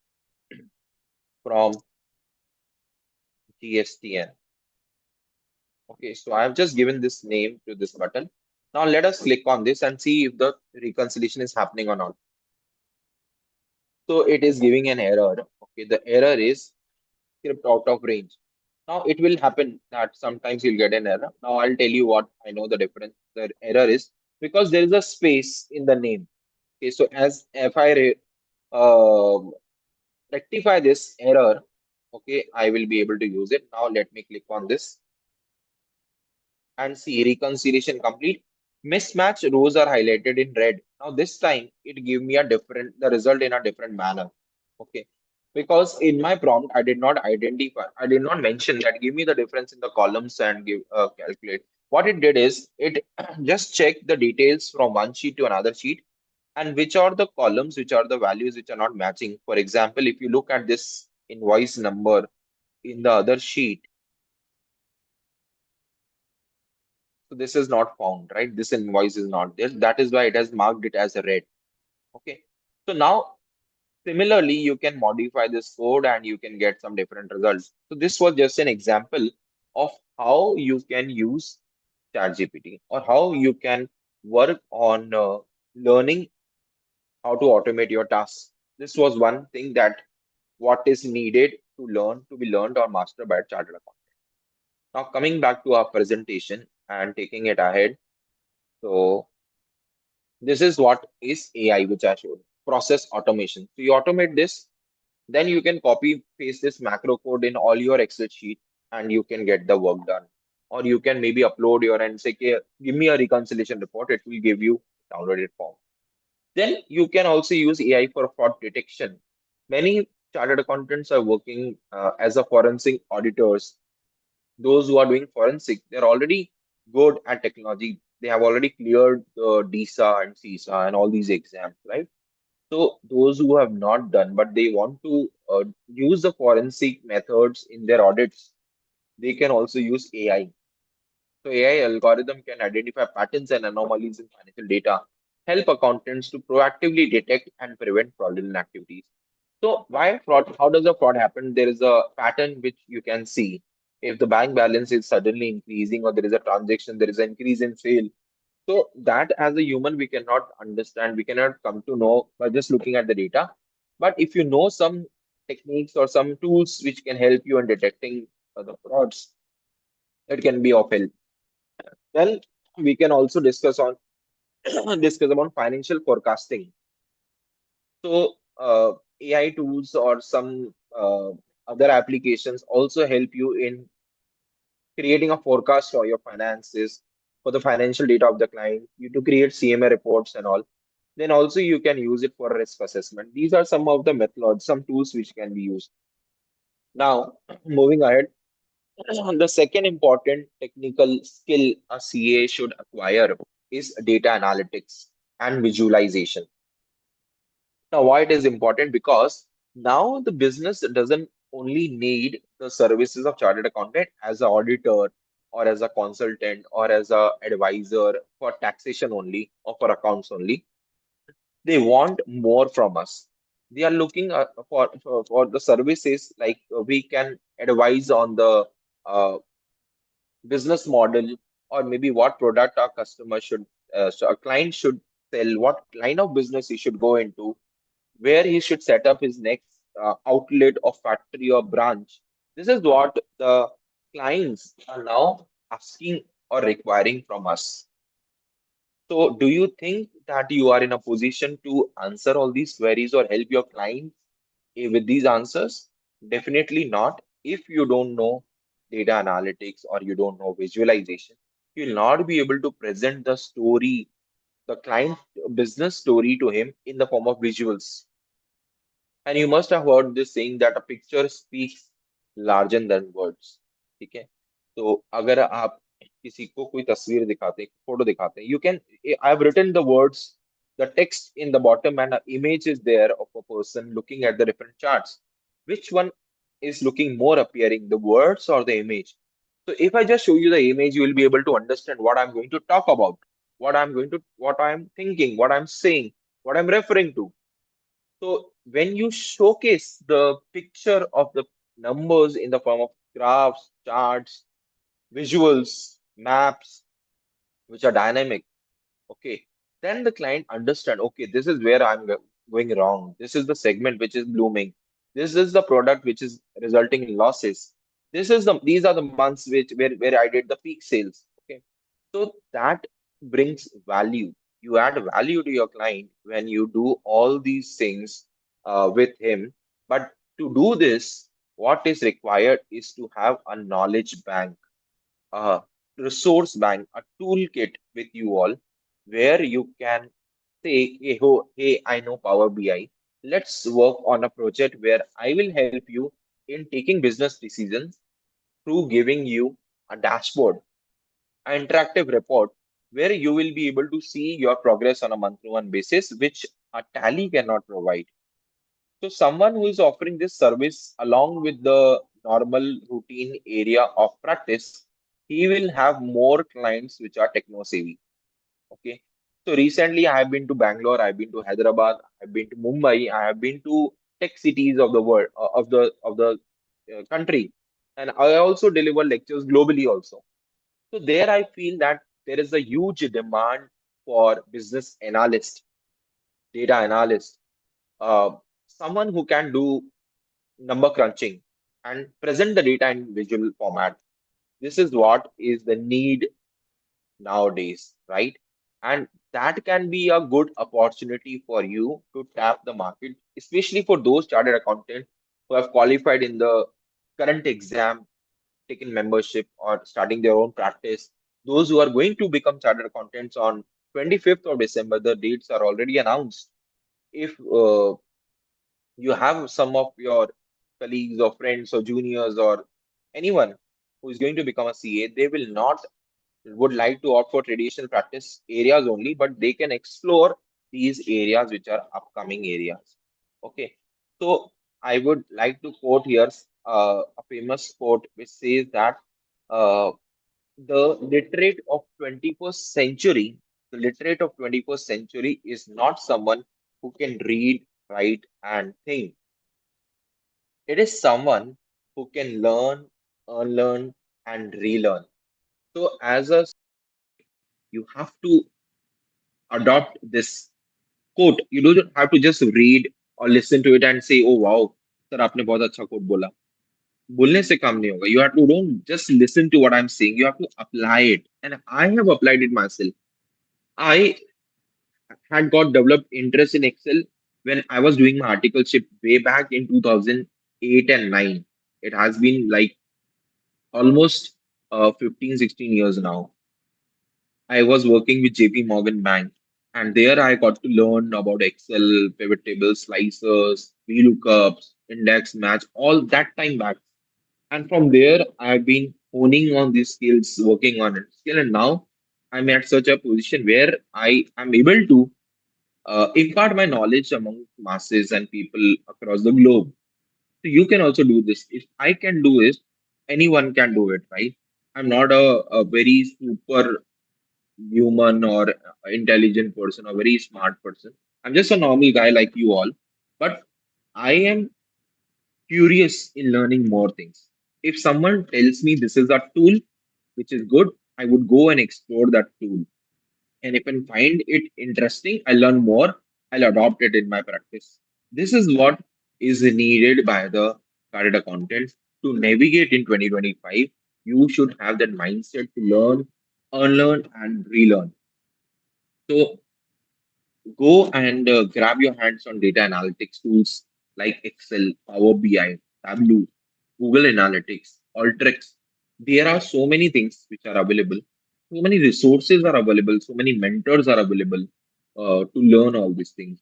from GSTN. Okay, so I've just given this name to this button. Now let us click on this and see if the reconciliation is happening or not. So it is giving an error. Okay, the error is script out of range. Now it will happen that sometimes you'll get an error. Now I'll tell you what I know the difference. The error is because there is a space in the name. Okay, so as if I rectify this error, okay, I will be able to use it. Now let me click on this and see reconciliation complete. Mismatch rows are highlighted in red. Now this time it gave me the result in a different manner. Okay. Because in my prompt, I did not mention that give me the difference in the columns and give calculate. What it did is it just checked the details from one sheet to another sheet and which are the columns, which are the values which are not matching. For example, if you look at this invoice number in the other sheet, so this is not found, right? This invoice is not there. That is why it has marked it as a red. Okay. So now, similarly, you can modify this code and you can get some different results. So this was just an example of how you can use ChatGPT or how you can work on learning how to automate your tasks. This was one thing that what is needed to be learned or mastered by a chartered accountant. Now coming back to our presentation and taking it ahead. So this is what is AI, which I showed. Process automation. So you automate this, then you can copy paste this macro code in all your Excel sheet and you can get the work done. or you can maybe upload your and say, okay, give me a reconciliation report. It will give you downloaded form. Then you can also use AI for fraud detection. Many chartered accountants are working as a forensic auditors. Those who are doing forensic, they're already good at technology. They have already cleared the DISA and CISA and all these exams, right? So those who have not done, but they want to use the forensic methods in their audits, they can also use AI. So AI algorithm can identify patterns and anomalies in financial data, help accountants to proactively detect and prevent fraudulent activities. So why fraud? How does a fraud happen? There is a pattern which you can see. If the bank balance is suddenly increasing or there is a transaction, there is an increase in sale. So that as a human, we cannot understand, we cannot come to know by just looking at the data. But if you know some techniques or some tools which can help you in detecting the frauds, it can be of help. Then we can also discuss on discuss about financial forecasting. So AI tools or some other applications also help you in creating a forecast for your finances, for the financial data of the client, you to create CMA reports and all. Then also you can use it for risk assessment. These are some of the methods, some tools which can be used. Now, moving ahead, the second important technical skill a CA should acquire is data analytics and visualization. Now, why it is important? Because now the business doesn't only need the services of chartered accountant as an auditor or as a consultant or as a advisor for taxation only or for accounts only. They want more from us. They are looking for the services like we can advise on the uh, business model or maybe what product our customer should, so a client should sell, what line of business he should go into, where he should set up his next outlet or factory or branch. This is what the clients are now asking or requiring from us. So, do you think that you are in a position to answer all these queries or help your clients with these answers? Definitely not. If you don't know data analytics or you don't know visualization, you will not be able to present the story, the client business story to him in the form of visuals. And you must have heard this saying that a picture speaks larger than words. ठीक है? तो अगर आप किसी को कोई तस्वीर दिखाते हैं, फोटो दिखाते हैं, you can, I have written the words, the text in the bottom, and an image is there of a person looking at the different charts. Which one is looking more appearing, the words or the image? So if I just show you the image, you will be able to understand what I'm going to talk about, what I'm thinking, what I'm saying, what I'm referring to. So when you showcase the picture of the numbers in the form of graphs, charts, visuals, maps, which are dynamic, okay, then the client understand, okay, this is where going wrong. This is the segment which is blooming. This is the product which is resulting in losses. These are the months where I did the peak sales. Okay. So that brings value. You add value to your client when you do all these things with him. But to do this, what is required is to have a knowledge bank, a resource bank, a toolkit with you all, where you can say, hey, I know Power BI. Let's work on a project where I will help you in taking business decisions through giving you a dashboard, an interactive report where you will be able to see your progress on a month-to-month basis, which a tally cannot provide. So, someone who is offering this service along with the normal routine area of practice, he will have more clients which are techno savvy. Okay. So, recently I have been to Bangalore, I've been to Hyderabad, I've been to Mumbai, I have been to tech cities of the world, of the country, and I also deliver lectures globally also. So there I feel that there is a huge demand for business analyst, data analyst, uh, someone who can do number crunching and present the data in visual format. This is what is the need nowadays, right? And that can be a good opportunity for you to tap the market, especially for those chartered accountants who have qualified in the current exam taken membership or starting their own practice. Those who are going to become chartered accountants on 25th of December, the dates are already announced. If you have some of your colleagues or friends or juniors or anyone who is going to become a CA, they will not would like to opt for traditional practice areas only, but they can explore these areas which are upcoming areas. Okay, so I would like to quote here a famous quote which says that uh, the literate of 21st century, the literate of 21st century is not someone who can read, write, and think. It is someone who can learn, unlearn, and relearn. So, as a you have to adopt this quote. You don't have to just read or listen to it and say, "Oh wow, sir, आपने बहुत अच्छा quote बोला." बोलने से काम नहीं होगा. You have to don't just listen to what I'm saying. You have to apply it, and I have applied it myself. I had got developed interest in Excel when I was doing my articleship way back in 2008 and 9. It has been like almost 15, 16 years now. I was working with JP Morgan Bank, and there I got to learn about Excel, pivot tables, slicers, VLOOKUPs, index match, all that time back. And from there, I've been honing on these skills, working on it. Skill, and now I'm at such a position where I am able to impart my knowledge among masses and people across the globe. So you can also do this. If I can do it, anyone can do it, right? I'm not a very super human or intelligent person or very smart person. I'm just a normal guy like you all, but I am curious in learning more things. If someone tells me this is a tool which is good, I would go and explore that tool. And if I find it interesting, I learn more, I'll adopt it in my practice. This is what is needed by the chartered accountant to navigate in 2025. You should have that mindset to learn, unlearn, and relearn. So go and grab your hands on data analytics tools like Excel, Power BI, Tableau, Google Analytics, Alteryx. There are so many things which are available. So many resources are available. So many mentors are available to learn all these things.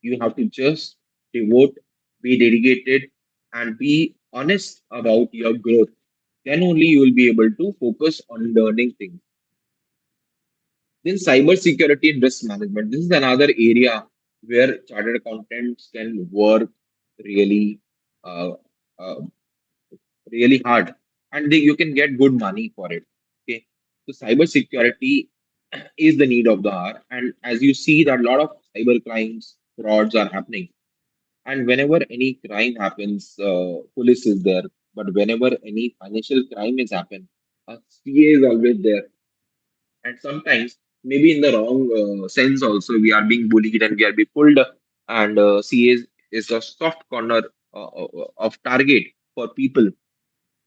You have to just devote, be dedicated, and be honest about your growth. Then only you will be able to focus on learning things. Then cyber security and risk management. This is another area where chartered accountants can work really, uh, uh, really hard, and you can get good money for it. Okay, so cyber security is the need of the hour, and as you see that a lot of cyber crimes, frauds are happening, and whenever any crime happens, police is there. But whenever any financial crime is happen, a CA is always there, and sometimes maybe in the wrong sense also we are being bullied and we are being pulled, and CA is a soft corner of target for people,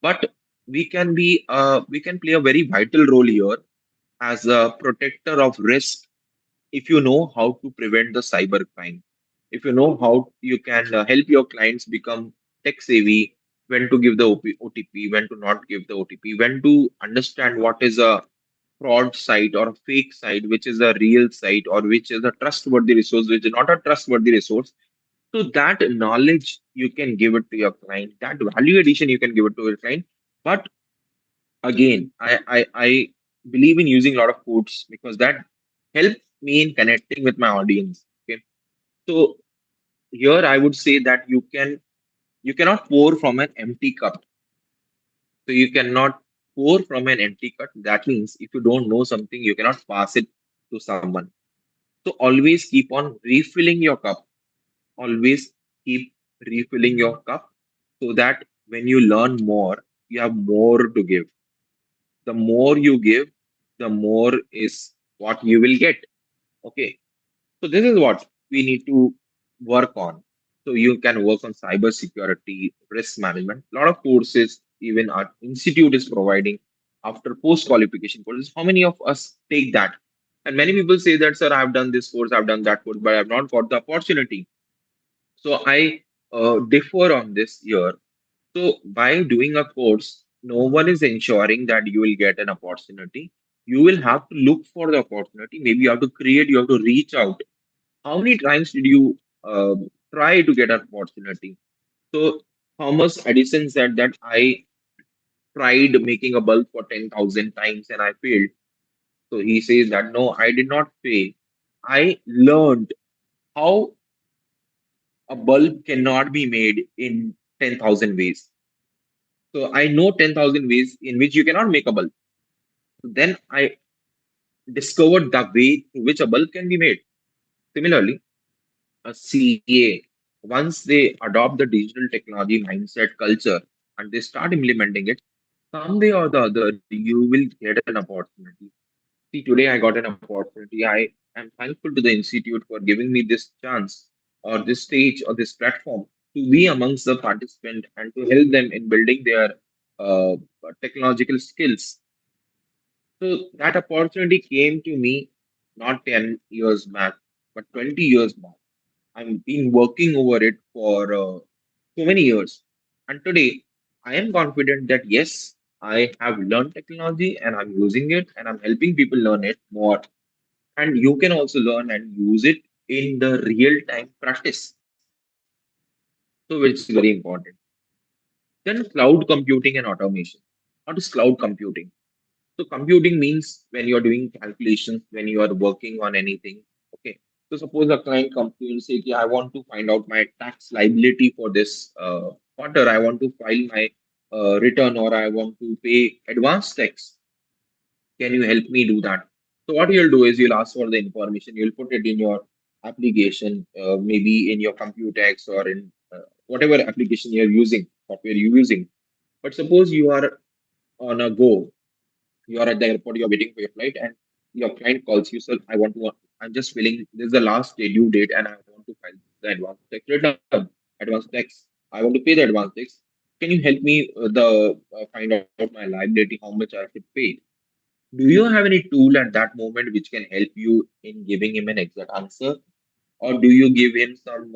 but we can play a very vital role here as a protector of risk. If you know how to prevent the cyber crime, if you know how you can help your clients become tech savvy, when to give the OTP, when to not give the OTP, when to understand what is a fraud site or a fake site, which is a real site, or which is a trustworthy resource, which is not a trustworthy resource. So that knowledge you can give it to your client, that value addition you can give it to your client. But again, I believe in using a lot of quotes because that helps me in connecting with my audience. Okay. So here I would say that you cannot pour from an empty cup. So you cannot pour from an empty cup. That means if you don't know something, you cannot pass it to someone. So always keep on refilling your cup. Always keep refilling your cup so that when you learn more, you have more to give. The more you give, the more is what you will get. Okay. So this is what we need to work on. So you can work on cyber security, risk management. A lot of courses, even our institute is providing after post qualification courses. How many of us take that? And many people say that, sir, I've done this course, I've done that course, but I've not got the opportunity. So I differ on this here. So by doing a course, No one is ensuring that you will get an opportunity. You will have to look for the opportunity. Maybe you have to create, you have to reach out. How many times did you try to get an opportunity? So Thomas Edison said that I tried making a bulb for 10,000 times and I failed. So he says that no, I did not fail. I learned how a bulb cannot be made in 10,000 ways. So I know 10,000 ways in which you cannot make a bulb. So then I discovered the way through which a bulb can be made. Similarly, a CA, once they adopt the digital technology mindset culture and they start implementing it, someday or the other, you will get an opportunity. See, today I got an opportunity. I am thankful to the institute for giving me this chance or this stage or this platform to be amongst the participant and to help them in building their uh, technological skills. So that opportunity came to me not 10 years back, but 20 years back. I've been working over it for so many years. And today, I am confident that yes, I have learned technology and I'm using it and I'm helping people learn it more. And you can also learn and use it in the real time practice. So, which is very important. Then, cloud computing and automation. What is cloud computing? So computing means when you are doing calculations, when you are working on anything. Okay. So suppose a client comes to you and say, "Okay, I want to find out my tax liability for this quarter. I want to file my return or I want to pay advance tax. Can you help me do that?" So what you'll do is you'll ask for the information. You'll put it in your application, maybe in your Computex or in whatever application you're using, software you're using. But suppose you are on a go, you are at the airport, you're waiting for your flight, and your client calls you, sir, I'm just filling, this is the last day due date, and I want to file the advance tax return, advance tax. I want to pay the advance tax. Can you help me find out my liability, how much I should pay? Do you have any tool at that moment which can help you in giving him an exact answer, or do you give him some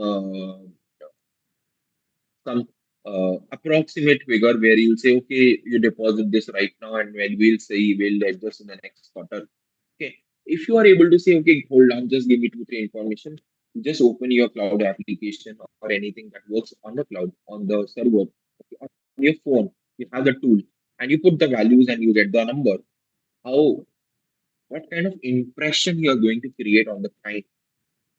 approximate figure where you'll say, okay, you deposit this right now, and when we'll say we'll adjust in the next quarter. Okay. If you are able to say, okay, hold on, just give me two, three information, you just open your cloud application or anything that works on the cloud, on the server, okay, on your phone, you have the tool, and you put the values and you get the number. How, what kind of impression you are going to create on the client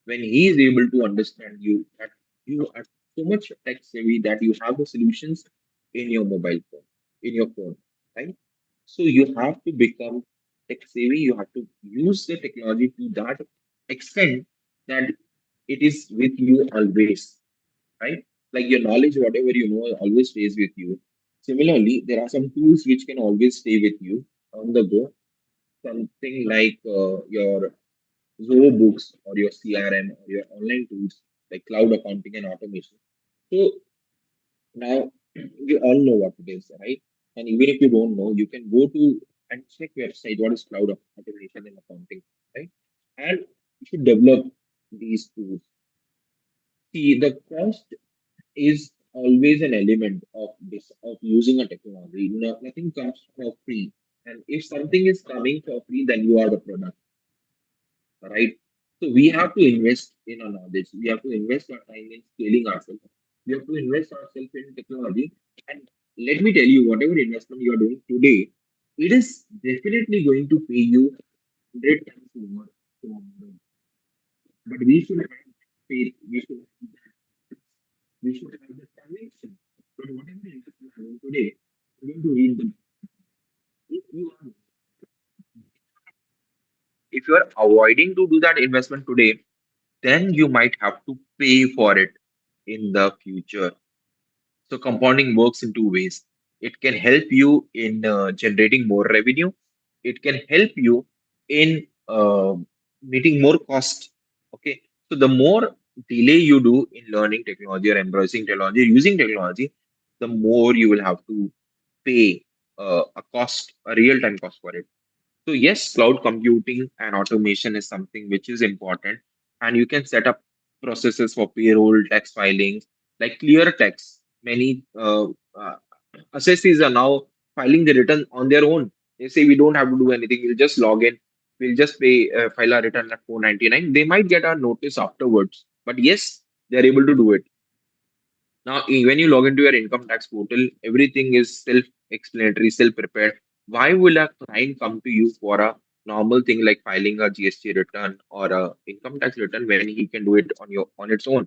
when he is able to understand you that you are so much tech savvy that you have the solutions in your mobile phone, in your phone, right? So you have to become tech savvy. You have to use the technology to that extent that it is with you always, right? Like your knowledge, whatever you know, always stays with you. Similarly, there are some tools which can always stay with you on the go. Something like your Zoho Books or your CRM or your online tools like cloud accounting and automation. So now you all know what it is, right? And even if you don't know, you can go to and check website what is cloud automation and accounting, right? And you should develop these tools. See, the cost is always an element of this of using a technology. No, nothing comes for free. And if something is coming for free, then you are the product, right? So we have to invest in our knowledge. We have to invest our time in scaling ourselves. We have to invest ourselves in technology. And let me tell you, whatever investment you are doing today, it is definitely going to pay you 100 times more tomorrow. But we should have faith. We should have the conviction. But whatever investment you are doing today, you're going to read the. If you are avoiding to do that investment today, then you might have to pay for it in the future. So compounding works in two ways. It can help you in generating more revenue. It can help you in meeting more cost. Okay. So the more delay you do in learning technology or embracing technology, using technology, the more you will have to pay a cost, a real-time cost for it. So yes, cloud computing and automation is something which is important, and you can set up processes for payroll, tax filings, like clear tax. Many assessees are now filing the return on their own. They say we don't have to do anything. We'll just log in. We'll just pay, file our return at 499. They might get a notice afterwards, but yes, they're able to do it. Now, when you log into your income tax portal, everything is self-explanatory, self-prepared. Why will a client come to you for a normal thing like filing a GST return or a income tax return when he can do it on its own?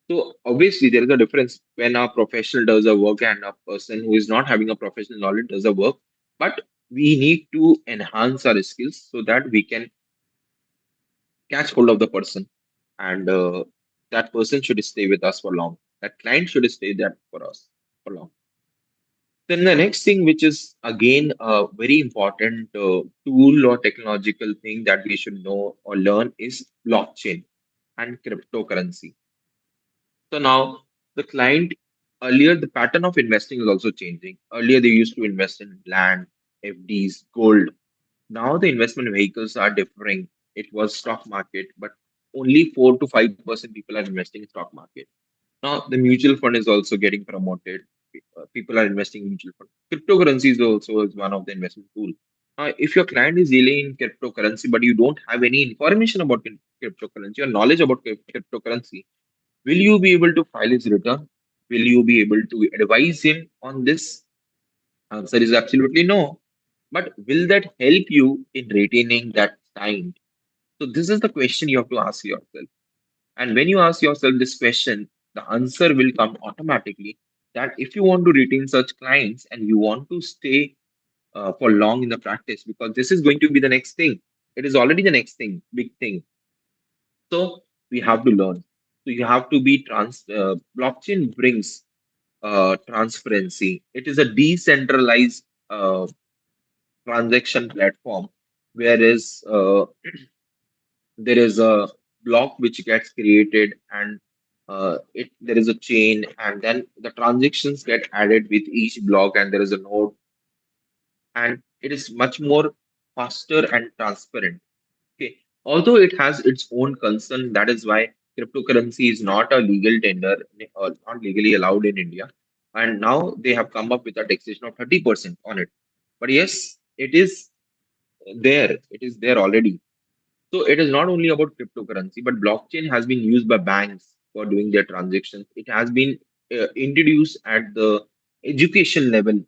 So obviously there is a difference when a professional does a work and a person who is not having a professional knowledge does a work. But we need to enhance our skills so that we can catch hold of the person, and that person should stay with us for long. That client should stay there for us for long. Then the next thing, which is again a very important tool or technological thing that we should know or learn, is blockchain and cryptocurrency. So now the client, earlier the pattern of investing is also changing. Earlier they used to invest in land, FDs, gold. Now the investment vehicles are differing. It was stock market, but only 4 to 5% people are investing in stock market. Now the mutual fund is also getting promoted. People are investing in mutual fund. Cryptocurrency is also is one of the investment tool. If your client is dealing in cryptocurrency, but you don't have any information about cryptocurrency or knowledge about cryptocurrency, will you be able to file his return? Will you be able to advise him on this? Answer is absolutely no. But will that help you in retaining that time? So this is the question you have to ask yourself. And when you ask yourself this question, the answer will come automatically that if you want to retain such clients and you want to stay for long in the practice, because this is going to be the next thing. It is already the next thing, big thing. So we have to learn. So you have to be blockchain brings transparency. It is a decentralized transaction platform, whereas there is a block which gets created, and there is a chain, and then the transactions get added with each block, and there is a node, and it is much more faster and transparent. Okay. Although it has its own concern, that is why cryptocurrency is not a legal tender or not legally allowed in India. And now they have come up with a taxation of 30% on it. But yes, it is there. It is there already. So it is not only about cryptocurrency, but blockchain has been used by banks for doing their transactions. It has been introduced at the education level,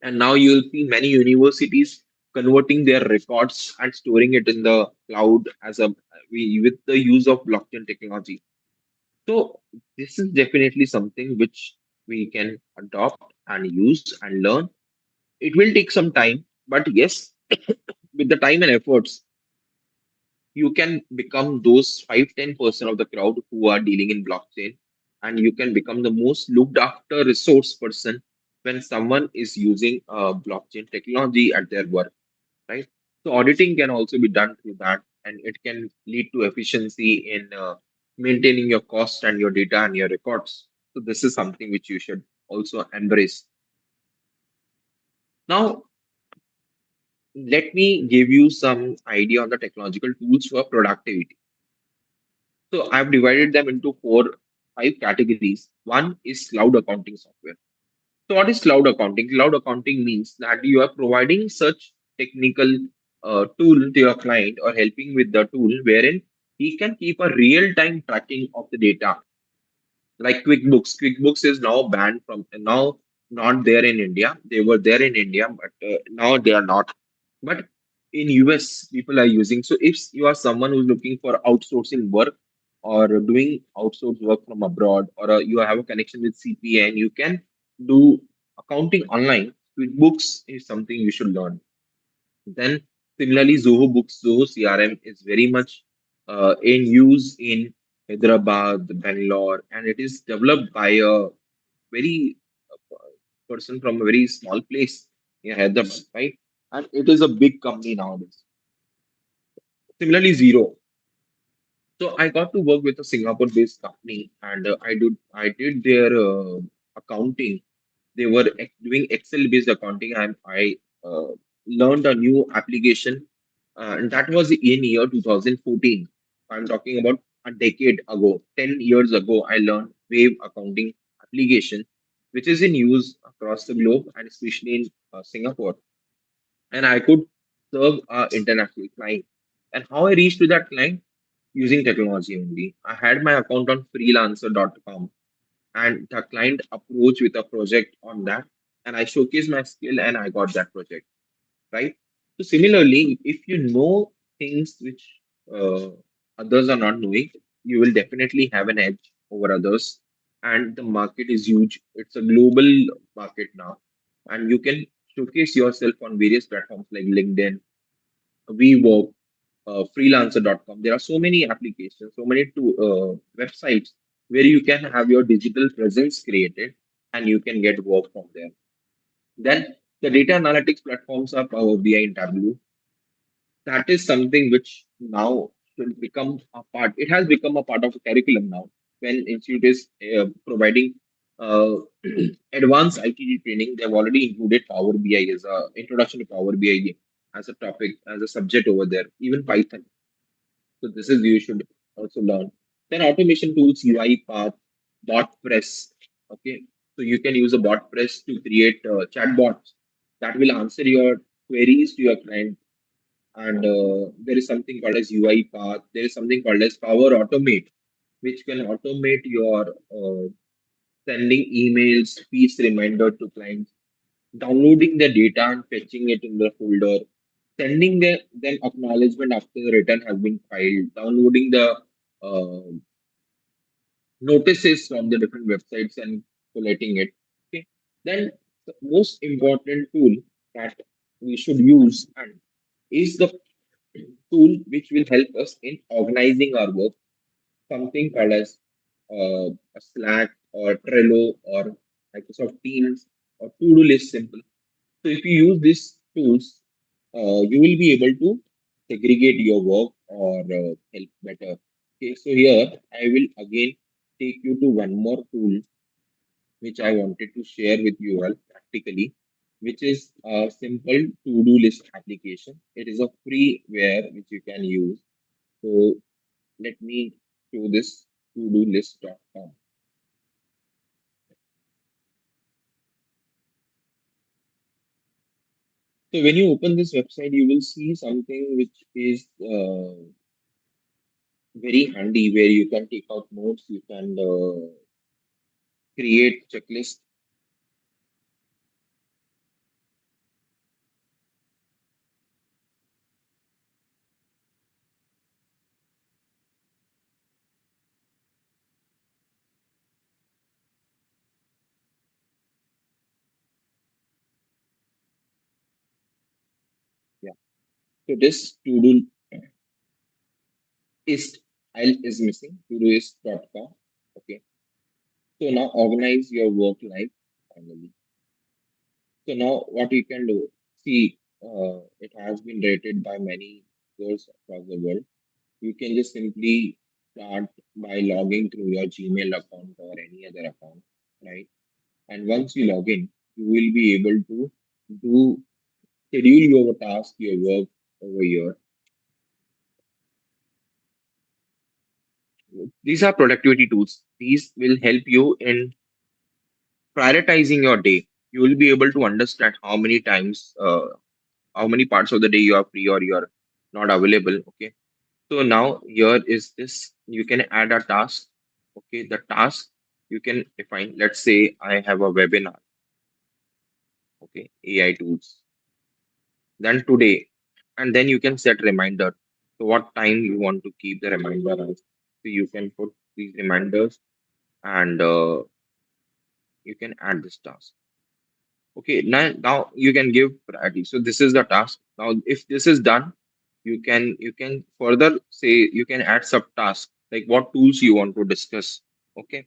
and now you'll see many universities converting their records and storing it in the cloud with the use of blockchain technology. So this is definitely something which we can adopt and use and learn. It will take some time, but yes, with the time and efforts, you can become those 5-10% of the crowd who are dealing in blockchain, and you can become the most looked after resource person when someone is using blockchain technology at their work, right? So auditing can also be done through that, and it can lead to efficiency in maintaining your cost and your data and your records. So this is something which you should also embrace. Now, let me give you some idea on the technological tools for productivity. So I've divided them into 5 categories. One is cloud accounting software. So what is cloud accounting? Cloud accounting means that you are providing such technical tool to your client or helping with the tool wherein he can keep a real-time tracking of the data. Like QuickBooks. QuickBooks is now banned from now not there in India. They were there in India, but now they are not. But in US, people are using. So if you are someone who's looking for outsourcing work or doing outsourced work from abroad, or you have a connection with CPA and you can do accounting online, QuickBooks is something you should learn. Then similarly, Zoho Books, Zoho CRM is very much in use in Hyderabad, Bangalore, and it is developed by a very person from a very small place in Hyderabad, right? And it is a big company nowadays. Similarly, Zero. So I got to work with a Singapore-based company, and I did their accounting. They were doing Excel-based accounting, and I learned a new application, and that was in year 2014. I'm talking about a decade ago, 10 years ago. I learned Wave accounting application, which is in use across the globe and especially in Singapore, and I could serve a international client. And how I reached to that client? Using technology only. I had my account on freelancer.com, and the client approached with a project on that, and I showcased my skill and I got that project, right? So similarly, if you know things which uh, others are not knowing, you will definitely have an edge over others. And the market is huge. It's a global market now, and you can showcase yourself on various platforms like LinkedIn, WeWork, freelancer.com. There are so many applications, so many websites where you can have your digital presence created and you can get work from there. Then the data analytics platforms are Power BI and Tableau. That is something which now should become a part. It has become a part of a curriculum now. When institute is providing uh, advanced ITD training, they've already included Power BI as a introduction to Power BI as a topic, as a subject over there. Even Python. So this is you should also learn. Then automation tools, UI path, bot press. Okay, so you can use a bot press to create chatbots that will answer your queries to your client. And there is something called as UI path. There is something called as Power Automate, which can automate your sending emails, piece reminder to clients, downloading the data and fetching it in the folder, sending them acknowledgement after the return has been filed, downloading the uh, notices from the different websites and collating it. Okay. Then the most important tool that we should use and is the tool which will help us in organizing our work, something called as a Slack or Trello or Microsoft Teams or to-do list simple. So if you use these tools, you will be able to segregate your work or help better. Okay, so here I will again take you to one more tool which I wanted to share with you all practically, which is a simple to-do list application. It is a freeware which you can use. So let me show this to-do list.com. So when you open this website, you will see something which is very handy where you can take out notes, you can create checklist. Yeah. So this to-do is L is missing, todoist.com. Okay. So now organize your work life finally. So now what you can do, see, it has been rated by many users across the world. You can just simply start by logging through your Gmail account or any other account, right? And once you log in, you will be able to do schedule your task, your work over here. These are productivity tools. These will help you in prioritizing your day. You will be able to understand how many parts of the day you are free or you are not available. Okay. So now here is this. You can add a task. Okay. The task you can define. Let's say I have a webinar. Okay. AI tools. Then today, and then you can set reminder. So what time you want to keep the reminder as. So you can put these reminders and you can add this task. Okay, now you can give priority. So this is the task. Now, if this is done, you can further say you can add subtasks like what tools you want to discuss. Okay,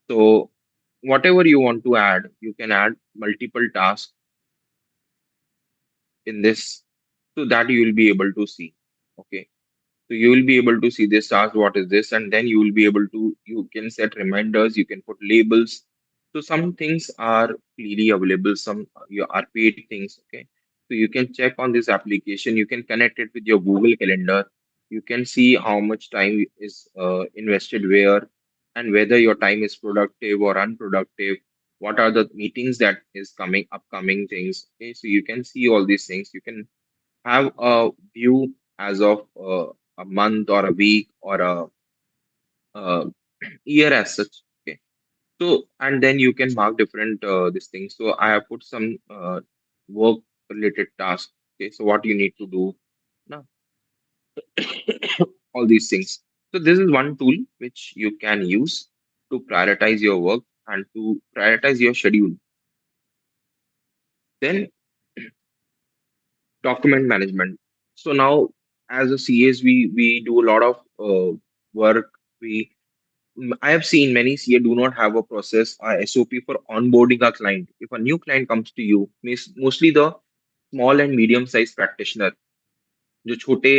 so whatever you want to add, you can add multiple tasks in this so that you will be able to see. Okay, so you will be able to see this task, what is this, and then you will be able to you can set reminders, you can put labels. So some things are freely available, some you are paid things. Okay, so you can check on this application, you can connect it with your Google Calendar, you can see how much time is invested where and whether your time is productive or unproductive. what are the meetings that is coming, upcoming things. Okay, so you can see all these things. You can have a view as of a month or a week or a year as such. Okay, so and then you can mark different these things. So I have put some work related tasks. Okay, so what you need to do now, all these things. So this is one tool which you can use to prioritize your work and to prioritize your schedule. Then document management. So now as a CAs, we do a lot of work. We I have seen many CA do not have a process, a SOP for onboarding a client. If a new client comes to you, mostly the small and medium sized practitioner, जो छोटे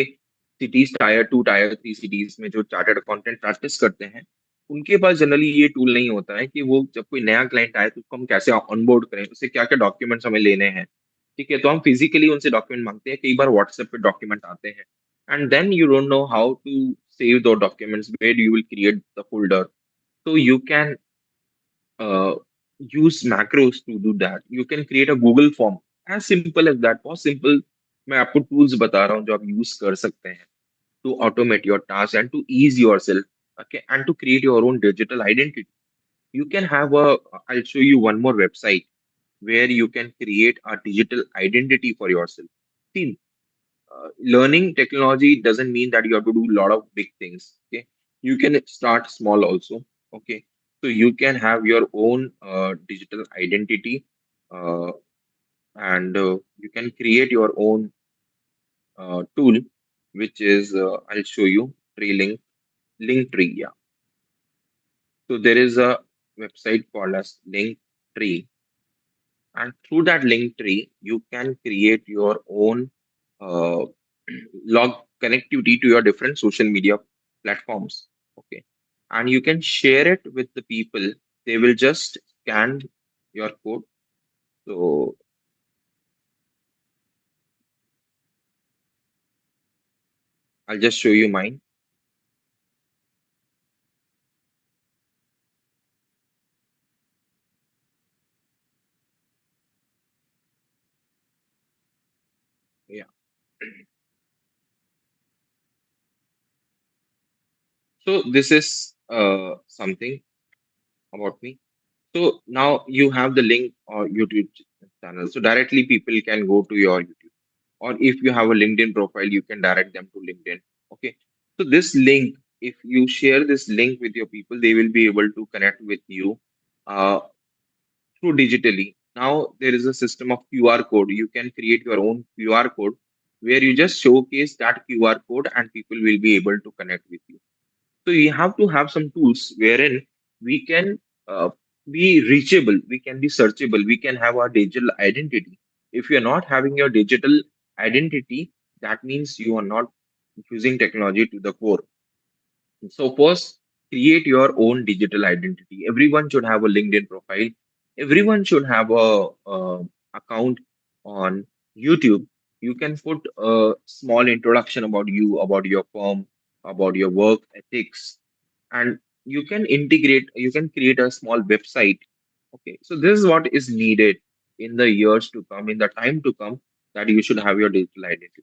cities tyre 2 tyre 3 cities में जो chartered accountant practice करते हैं, उनके पास generally ये tool नहीं होता है कि वो जब कोई नया क्लाइंट आए तो उसको हम कैसे ऑनबोर्ड करें, उससे क्या क्या डॉक्यूमेंट्स हमें लेने हैं। ठीक है, तो हम फिजिकली उनसे डॉक्यूमेंट मांगते हैं, कई बार व्हाट्सएप पे डॉक्यूमेंट आते हैं, and then you don't know how to save the documents, where you will create the folder. So you can uh, use macros to do that. You can create a Google form, as simple as that, बहुत simple। मैं आपको tools बता रहा हूँ जो आप use कर सकते हैं to automate your tasks and to ease yourself, okay, and to create your own digital identity. You can have a, I'll show you one more website where you can create a digital identity for yourself. See, learning technology doesn't mean that you have to do a lot of big things. Okay, you can start small also. Okay, so you can have your own digital identity, uh, and you can create your own tool, which is I'll show you Tree Linktree. Yeah, so there is a website called as Linktree, and through that Linktree, you can create your own uh, log connectivity to your different social media platforms. Okay, and you can share it with the people. They will just scan your code. So I'll just show you mine. Yeah. So this is something about me. So now you have the link or YouTube channel. So directly people can go to your YouTube. Or if you have a LinkedIn profile, you can direct them to LinkedIn. Okay. So this link, if you share this link with your people, they will be able to connect with you uh, through digitally. Now there is a system of QR code. You can create your own QR code where you just showcase that QR code and people will be able to connect with you. So you have to have some tools wherein we can be reachable, we can be searchable, we can have our digital identity. If you're not having your digital identity, that means you are not using technology to the core. So first, create your own digital identity. Everyone should have a LinkedIn profile. Everyone should have a account on YouTube. You can put a small introduction about you, about your firm, about your work ethics, and you can integrate. You can create a small website. Okay, so this is what is needed in the years to come, in the time to come, that you should have your digital identity.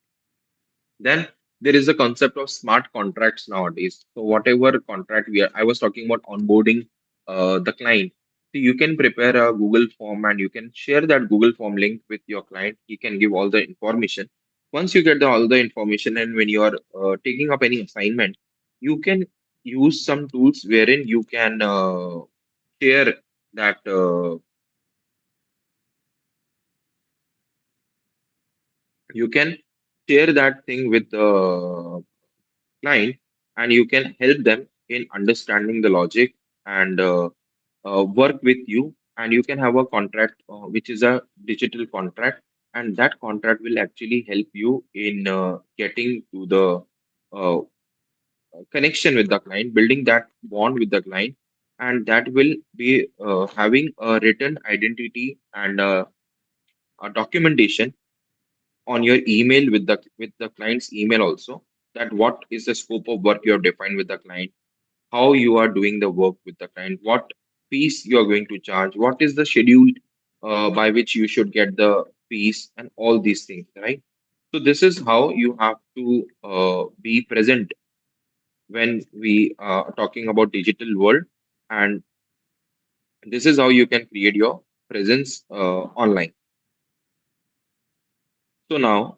Then there is a concept of smart contracts nowadays. So whatever contract I was talking about onboarding the client. So you can prepare a Google form and you can share that Google form link with your client. He can give all the information. Once you get all the information, and when you are taking up any assignment, you can use some tools wherein you can share that you can share that thing with the client, and you can help them in understanding the logic and work with you, and you can have a contract which is a digital contract, and that contract will actually help you in getting to the uh, connection with the client, building that bond with the client, and that will be having a written identity and a documentation on your email with the client's email also, that what is the scope of work you have defined with the client, how you are doing the work with the client, what fees you are going to charge, what is the schedule by which you should get the fees, and all these things, right? So this is how you have to be present when we are talking about digital world, and this is how you can create your presence online. So now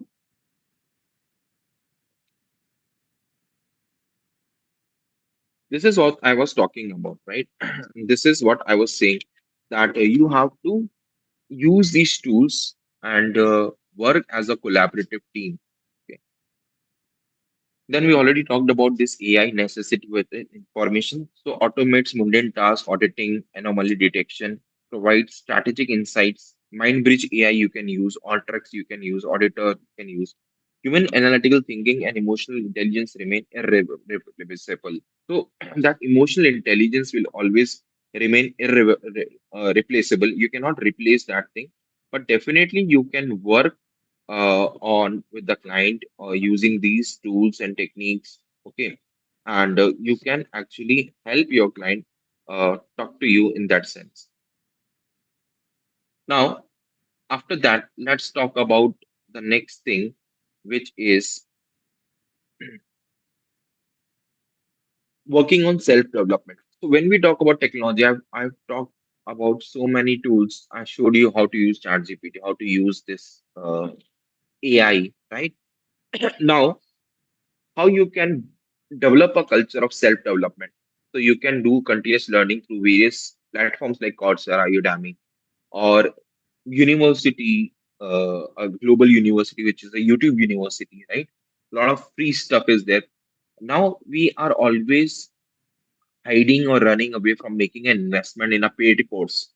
this is what I was talking about, right? This is what I was saying, that you have to use these tools and work as a collaborative team. Okay. Then we already talked about this AI necessity with information. So automates mundane tasks, auditing, anomaly detection, provides strategic insights. MindBridge AI you can use, Alteryx you can use, Auditor you can use. Human analytical thinking and emotional intelligence remain irreplaceable. So that emotional intelligence will always remain replaceable. You cannot replace that thing, but definitely you can work on with the client using these tools and techniques. Okay, and you can actually help your client talk to you in that sense. Now, after that, let's talk about the next thing, which is working on self development. So when we talk about technology, I've talked about so many tools. I showed you how to use ChatGPT, how to use this AI, right? Now, how you can develop a culture of self development. So you can do continuous learning through various platforms like Coursera, Udemy, or university, a global university, which is a YouTube university, right? A lot of free stuff is there. Now we are always hiding or running away from making an investment in a paid course.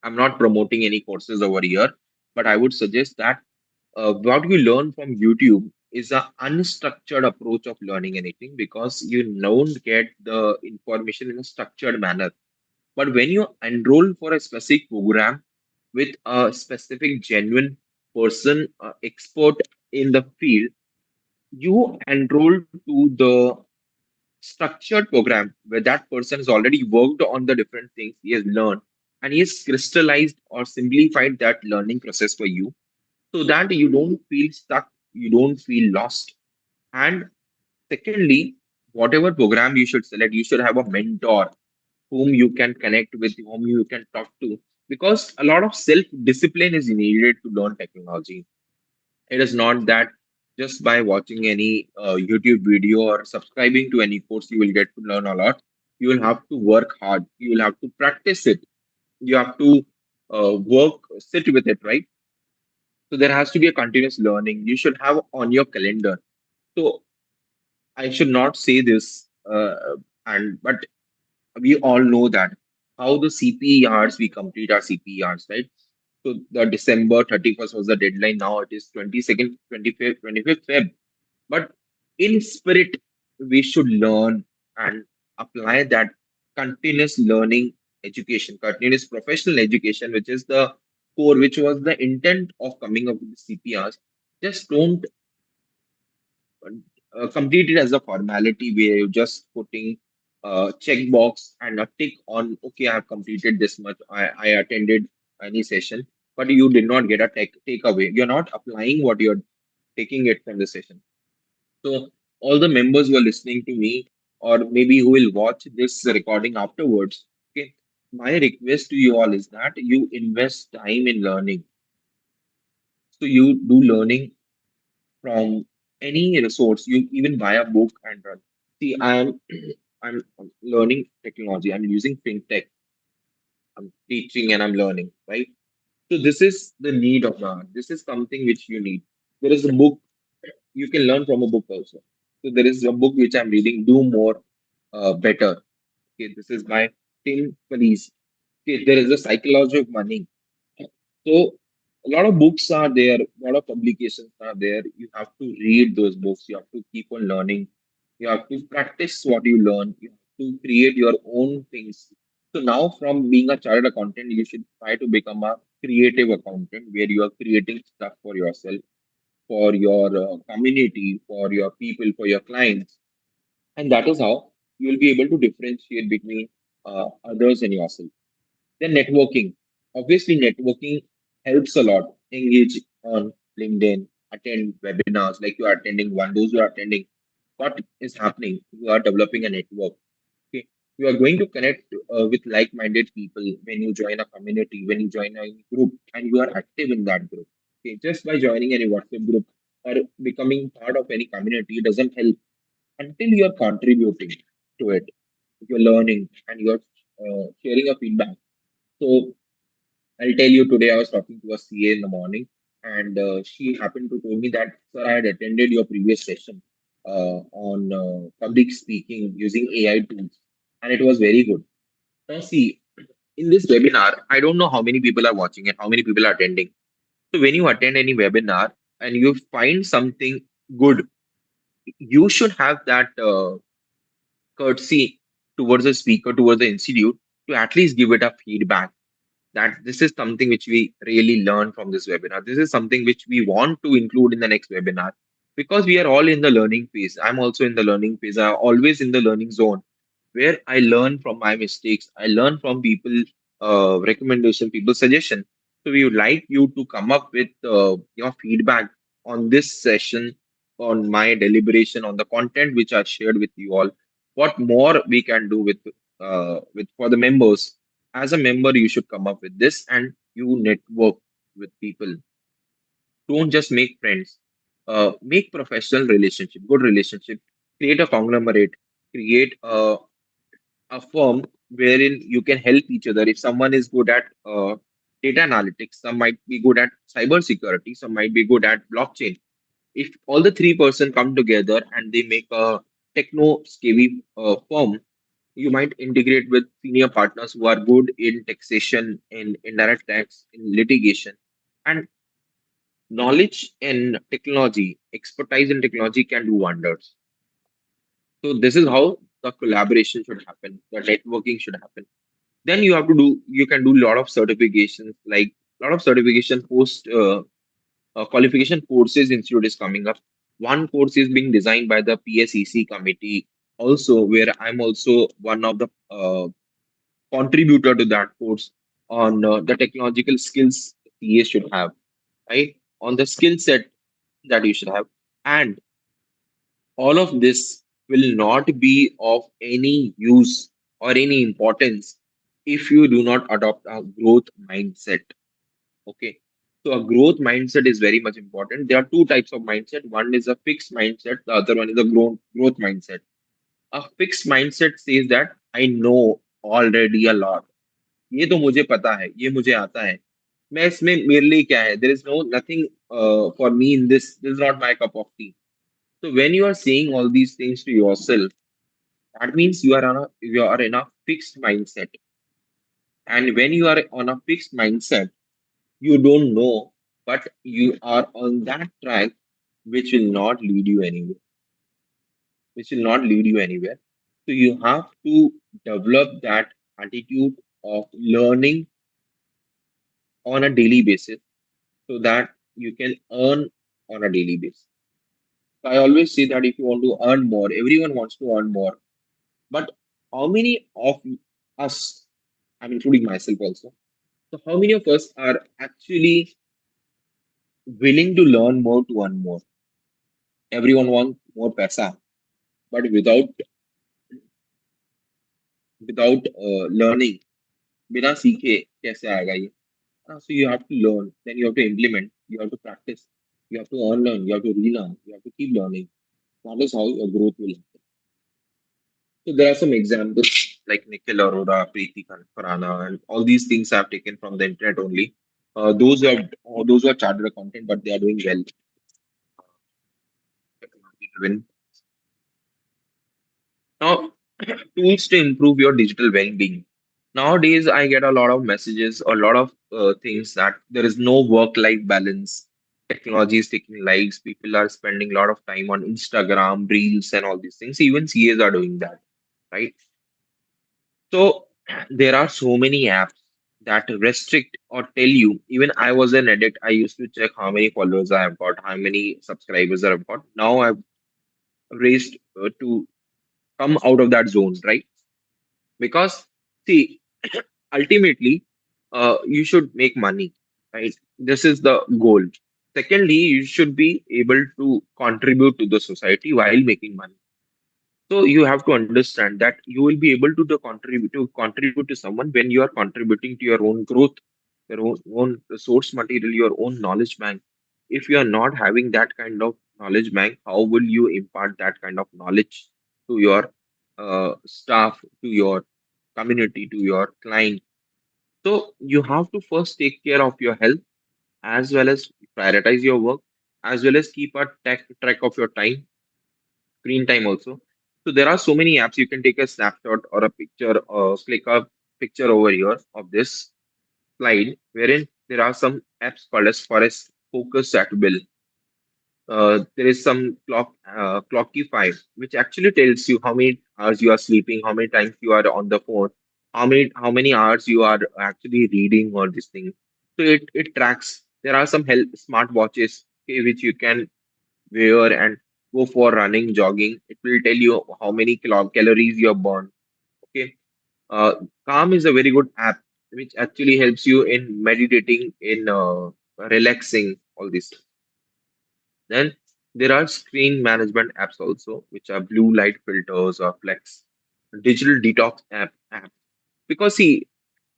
I'm not promoting any courses over here, but I would suggest that what you learn from YouTube is a unstructured approach of learning anything, because you don't get the information in a structured manner. But when you enroll for a specific program with a specific genuine person, expert in the field, you enroll to the structured program where that person has already worked on the different things he has learned, and he has crystallized or simplified that learning process for you, so that you don't feel stuck, you don't feel lost. And secondly, whatever program you should select, you should have a mentor whom you can connect with, whom you can talk to, because a lot of self discipline is needed to learn technology. It is not that just by watching any YouTube video or subscribing to any course you will get to learn a lot. You will have to work hard. You will have to practice it. You have to sit with it, right? So there has to be a continuous learning. You should have on your calendar. So I should not say this, and but we all know that how the CPERs we complete our CPERs, right? So the December 31st was the deadline. Now it is 22nd, 25th Feb. But in spirit, we should learn and apply that continuous learning education, continuous professional education, which is the core, which was the intent of coming up with the CPRs. Just don't complete it as a formality where you're just putting a checkbox and a tick on, okay, I have completed this much, I attended any session, but you did not get a takeaway. You're not applying what you're taking it from the session. So all the members who are listening to me, or maybe who will watch this recording afterwards, okay, my request to you all is that you invest time in learning. So you do learning from any resource. You even buy a book and run. See, I'm learning technology. I'm using fintech. I'm teaching and I'm learning, right? So this is the need of the art. This is something which you need. There is a book you can learn from a book also. So there is a book which I'm reading, Do More, Better. Okay, this is by Tim Ferriss. Okay, there is a psychology of money. So a lot of books are there, a lot of publications are there. You have to read those books. You have to keep on learning. You have to practice what you learn. You have to create your own things. So now, from being a chartered accountant, you should try to become a creative accountant where you are creating stuff for yourself, for your community, for your people, for your clients. And that is how you will be able to differentiate between others and yourself. Then networking. Obviously, networking helps a lot. Engage on LinkedIn, attend webinars like you are attending one. Those who are attending, what is happening? You are developing a network. Okay, you are going to connect with like-minded people when you join a community, when you join a group, and you are active in that group. Okay, just by joining any WhatsApp group or becoming part of any community doesn't help until you are contributing to it. You're learning and you're sharing a feedback. So I'll tell you today I was talking to a CA in the morning, and she happened to tell me that, sir, I had attended your previous session on public speaking using AI tools, and it was very good. Now, see, in this webinar, I don't know how many people are watching and how many people are attending. So when you attend any webinar and you find something good, you should have that courtesy towards the speaker, towards the institute, to at least give it a feedback that this is something which we really learn from this webinar. This is something which we want to include in the next webinar because we are all in the learning phase. I'm also in the learning phase. I'm always in the learning zone where I learn from my mistakes. I learn from people recommendation, people suggestion. So we would like you to come up with your feedback on this session, on my deliberation, on the content which I shared with you all. What more we can do with for the members. As a member, you should come up with this and you network with people. Don't just make friends. Make professional relationship, good relationship. Create a conglomerate. Create a firm wherein you can help each other. If someone is good at data analytics, some might be good at cyber security, some might be good at blockchain. If all the three-person come together and they make a techno scavy firm, you might integrate with senior partners who are good in taxation, in indirect tax, in litigation. And knowledge in technology, expertise in technology can do wonders. So this is how the collaboration should happen, the networking should happen. Then you can do a lot of certifications, like a lot of certification post qualification courses institute is coming up. One course is being designed by the PSEC committee, also where I'm also one of the contributor to that course on the technological skills CA should have, right? On the skill set that you should have. And all of this will not be of any use or any importance if you do not adopt a growth mindset. Okay. So a growth mindset is very much important. There are two types of mindset. One is a fixed mindset, the other one is a growth mindset. A fixed mindset says that I know already a lot. ये तो मुझे पता है, ये मुझे आता है. मैं इसमें मेरे लिए क्या है? There is no nothing for me in this. This is not my cup of tea. So when you are saying all these things to yourself, that means you are in a fixed mindset. And when you are on a fixed mindset, you don't know, but you are on that track which will not lead you anywhere. Which will not lead you anywhere. So you have to develop that attitude of learning on a daily basis so that you can earn on a daily basis. So I always say that if you want to earn more, everyone wants to earn more. But how many of us, I'm including myself also, so how many of us are actually willing to learn more to earn more? Everyone wants more paisa, but without learning, बिना सीखे कैसे आएगा ये? So you have to learn, then you have to implement, you have to practice, you have to unlearn, you have to relearn, you have to keep learning. That is how your growth will happen. So there are some examples like Nikhil Arora, Preeti Farana, and all these things I've taken from the internet only. Those who are chartered accountant, but they are doing well. Technology driven. Now, tools to improve your digital well-being. Nowadays, I get a lot of messages, a lot of things that there is no work-life balance. Technology is taking lives. People are spending a lot of time on Instagram, Reels, and all these things. Even CAs are doing that, right? So there are so many apps that restrict or tell you. Even I was an addict. I used to check how many followers I have got, how many subscribers I have got. Now I've raised to come out of that zone, right? Because See, ultimately, you should make money, right? This is the goal. Secondly, you should be able to contribute to the society while making money. So you have to understand that you will be able to contribute to someone when you are contributing to your own growth, your own resource material, your own knowledge bank. If you are not having that kind of knowledge bank, how will you impart that kind of knowledge to your staff, to your community, to your client? So you have to first take care of your health as well as prioritize your work, as well as keep a track of your time, screen time also. So there are so many apps. You can take a snapshot or a picture or click a picture over here of this slide, wherein there are some apps called as Forest Focus at Will. There is some Clockify, which actually tells you how many hours you are sleeping, how many times you are on the phone, how many hours you are actually reading or this thing. So it tracks. There are some health smart watches, okay, which you can wear and go for running, jogging. It will tell you how many calories you have burned. Okay. Uh, Calm is a very good app which actually helps you in meditating, in relaxing, all this. Then there are screen management apps also, which are blue light filters or Flex, digital detox app. Because see,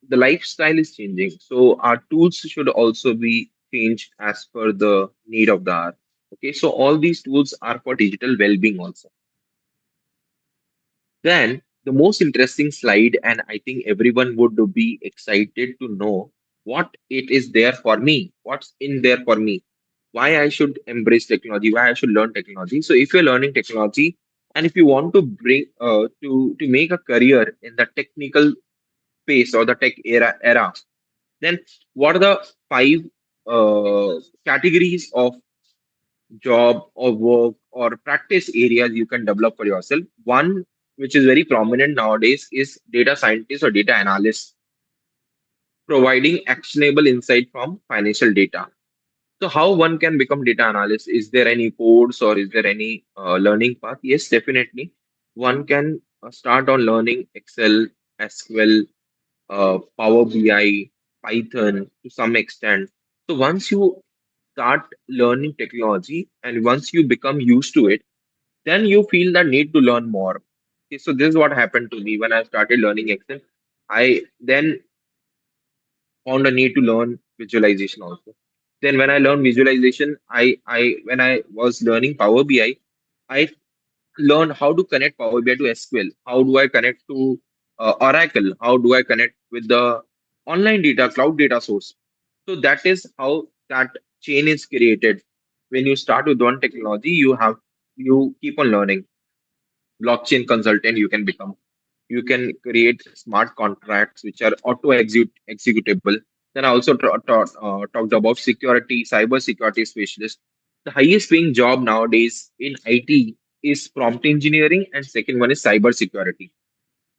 the lifestyle is changing, so our tools should also be changed as per the need of the hour. Okay, so all these tools are for digital well-being also. Then the most interesting slide, and I think everyone would be excited to know what it is there for me, what's in there for me, why I should embrace technology, why I should learn technology. So if you're learning technology and if you want to bring to make a career in the technical space or the tech era, then what are the five categories of job or work or practice areas you can develop for yourself? One which is very prominent nowadays is data scientist or data analyst, providing actionable insight from financial data. So, how one can become data analyst? Is there any course or is there any learning path? Yes, definitely. One can start on learning Excel, SQL, Power BI, Python to some extent. So once you start learning technology and once you become used to it, then you feel the need to learn more. Okay, so this is what happened to me when I started learning Excel. I then found a need to learn visualization also. Then when I learned visualization, I when I was learning Power BI, I learn how to connect Power BI to SQL. How do I connect to Oracle? How do I connect with the online data, cloud data source? So that is how that chain is created. When you start with one technology, you keep on learning. Blockchain consultant you can become. You can create smart contracts which are executable. Then I also talked about security, cyber security specialist. The highest paying job nowadays in IT is prompt engineering, and second one is cyber security.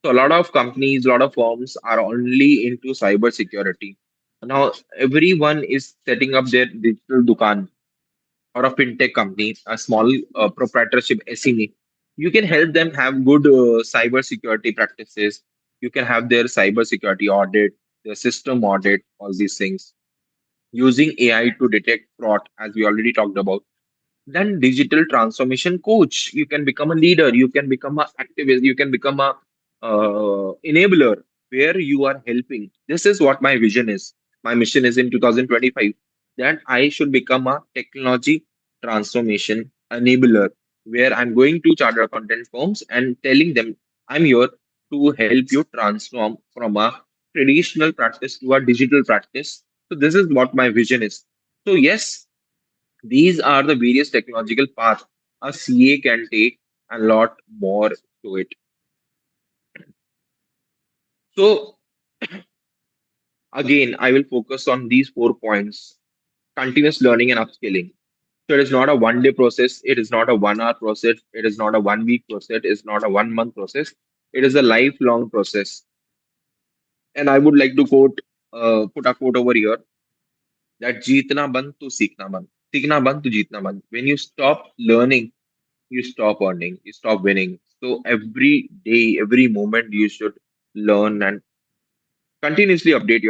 So a lot of companies, a lot of firms are only into cyber security. Now everyone is setting up their digital dukan or a fintech company, a small proprietorship SME. You can help them have good cyber security practices. You can have their cyber security audit, their system audit, all these things using AI to detect fraud, as we already talked about. Then digital transformation coach. You can become a leader. You can become a activist. You can become a enabler where you are helping. This is what my vision is. My mission is in 2025 that I should become a technology transformation enabler where I'm going to charter content firms and telling them I'm here to help you transform from a traditional practice to a digital practice. So this is what my vision is. So yes, these are the various technological paths a CA can take, a lot more to it. So again, I will focus on these 4 points: continuous learning and upskilling. So it is not a 1 day process, it is not a 1 hour process, it is not a 1 week process, it is not a 1 month process. It is a lifelong process. And I would like to put a quote over here that jeetna band to seekna band. Seekna band to jeetna band. When you stop learning, you stop earning, you stop winning. So every day, every moment, you should learn and Continuously update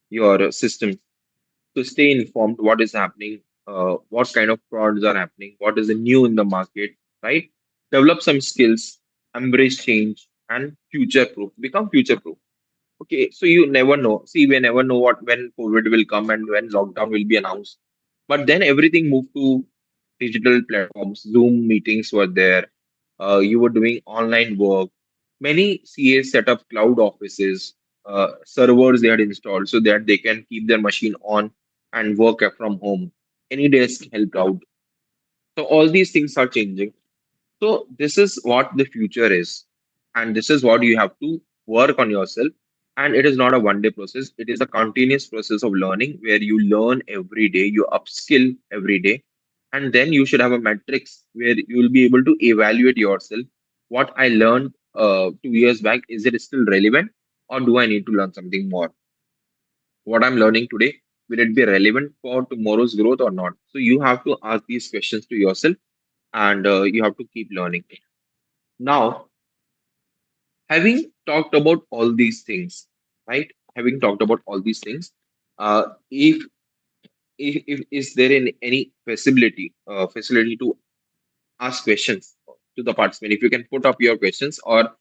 your system to stay informed what is happening, what kind of frauds are happening, what is new in the market, right? Develop some skills, embrace change, and future proof. Become future proof. Okay, so you never know. See, we never know what when COVID will come and when lockdown will be announced. But then everything moved to digital platforms. Zoom meetings were there. You were doing online work. Many CAs set up cloud offices, servers they had installed so that they can keep their machine on and work from home. Any desk helped out. So all these things are changing. So this is what the future is, and this is what you have to work on yourself. And it is not a one day process, it is a continuous process of learning where you learn every day, you upskill every day, and then you should have a metrics where you will be able to evaluate yourself. What I learned 2 years back, is it still relevant, or do I need to learn something more? What I'm learning today, will it be relevant for tomorrow's growth or not? So you have to ask these questions to yourself, and you have to keep learning. Now, having talked about all these things, right? Having talked about all these things, if, if is there any facility to ask questions to the participant? If you can put up your questions, or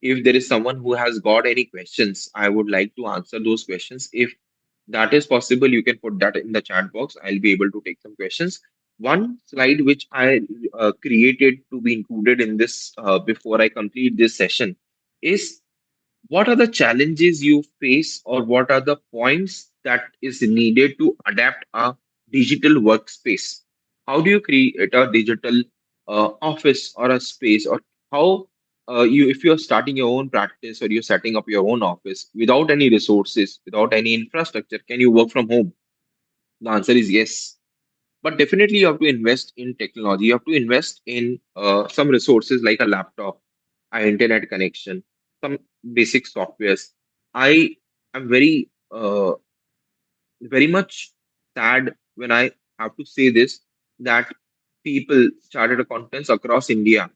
if there is someone who has got any questions, I would like to answer those questions. If that is possible, you can put that in the chat box. I'll be able to take some questions. One slide which I created to be included in this before I complete this session is, what are the challenges you face, or what are the points that is needed to adapt a digital workspace? How do you create a digital office or a space, or how you, if you're starting your own practice or you're setting up your own office without any resources, without any infrastructure, can you work from home? The answer is yes. But definitely you have to invest in technology. You have to invest in some resources like a laptop, an internet connection, some basic softwares. I am very much sad when I have to say this, that people, chartered accountants across India,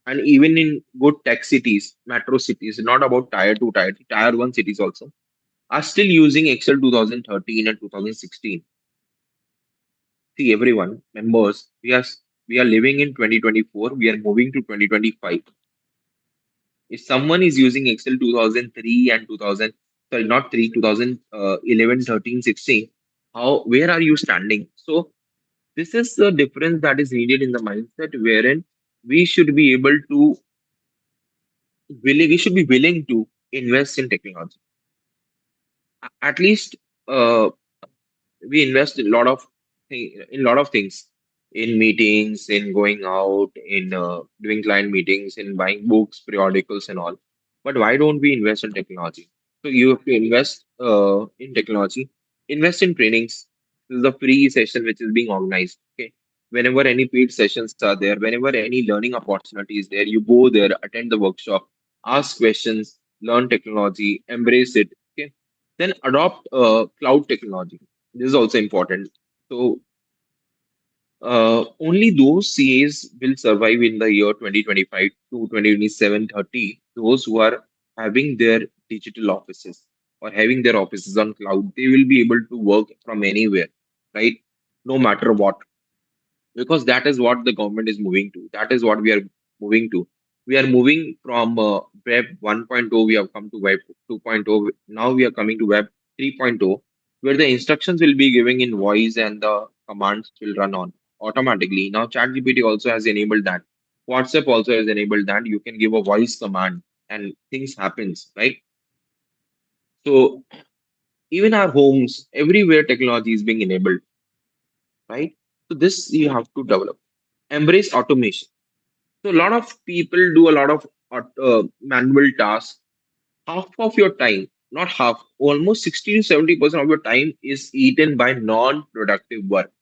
and even in good tech cities, metro cities, not about tier 2, tier 1 cities also, are still using Excel 2013 and 2016. See, everyone, members, we are living in 2024. We are moving to 2025. If someone is using Excel 2003 and 2000, sorry, not 3, 2011, 13, 16, how, where are you standing? So this is the difference that is needed in the mindset, wherein we should be able to we should be willing to invest in technology. At least uh, we invest in lot of things, in meetings, in going out, in doing client meetings, in buying books, periodicals, and all. But why don't we invest in technology? So you have to invest in technology, invest in trainings. This is a free session which is being organized. Okay, whenever any paid sessions are there, whenever any learning opportunity is there, you go there, attend the workshop, ask questions, learn technology, embrace it. Okay, then adopt cloud technology. This is also important. So only those CAs will survive in the year 2025 to 2027, 30. Those who are having their digital offices or having their offices on cloud, they will be able to work from anywhere, right? No matter what, because that is what the government is moving to. That is what we are moving to. We are moving from Web 1.0, we have come to Web 2.0. Now we are coming to Web 3.0, where the instructions will be given in voice and the commands will run on automatically. Now ChatGPT also has enabled that. WhatsApp also has enabled that. You can give a voice command and things happens, right? So even our homes, everywhere technology is being enabled, right? So this you have to develop. Embrace automation. So a lot of people do a lot of manual tasks. Half of your time, not half, almost 60 to 70% of your time is eaten by non-productive work.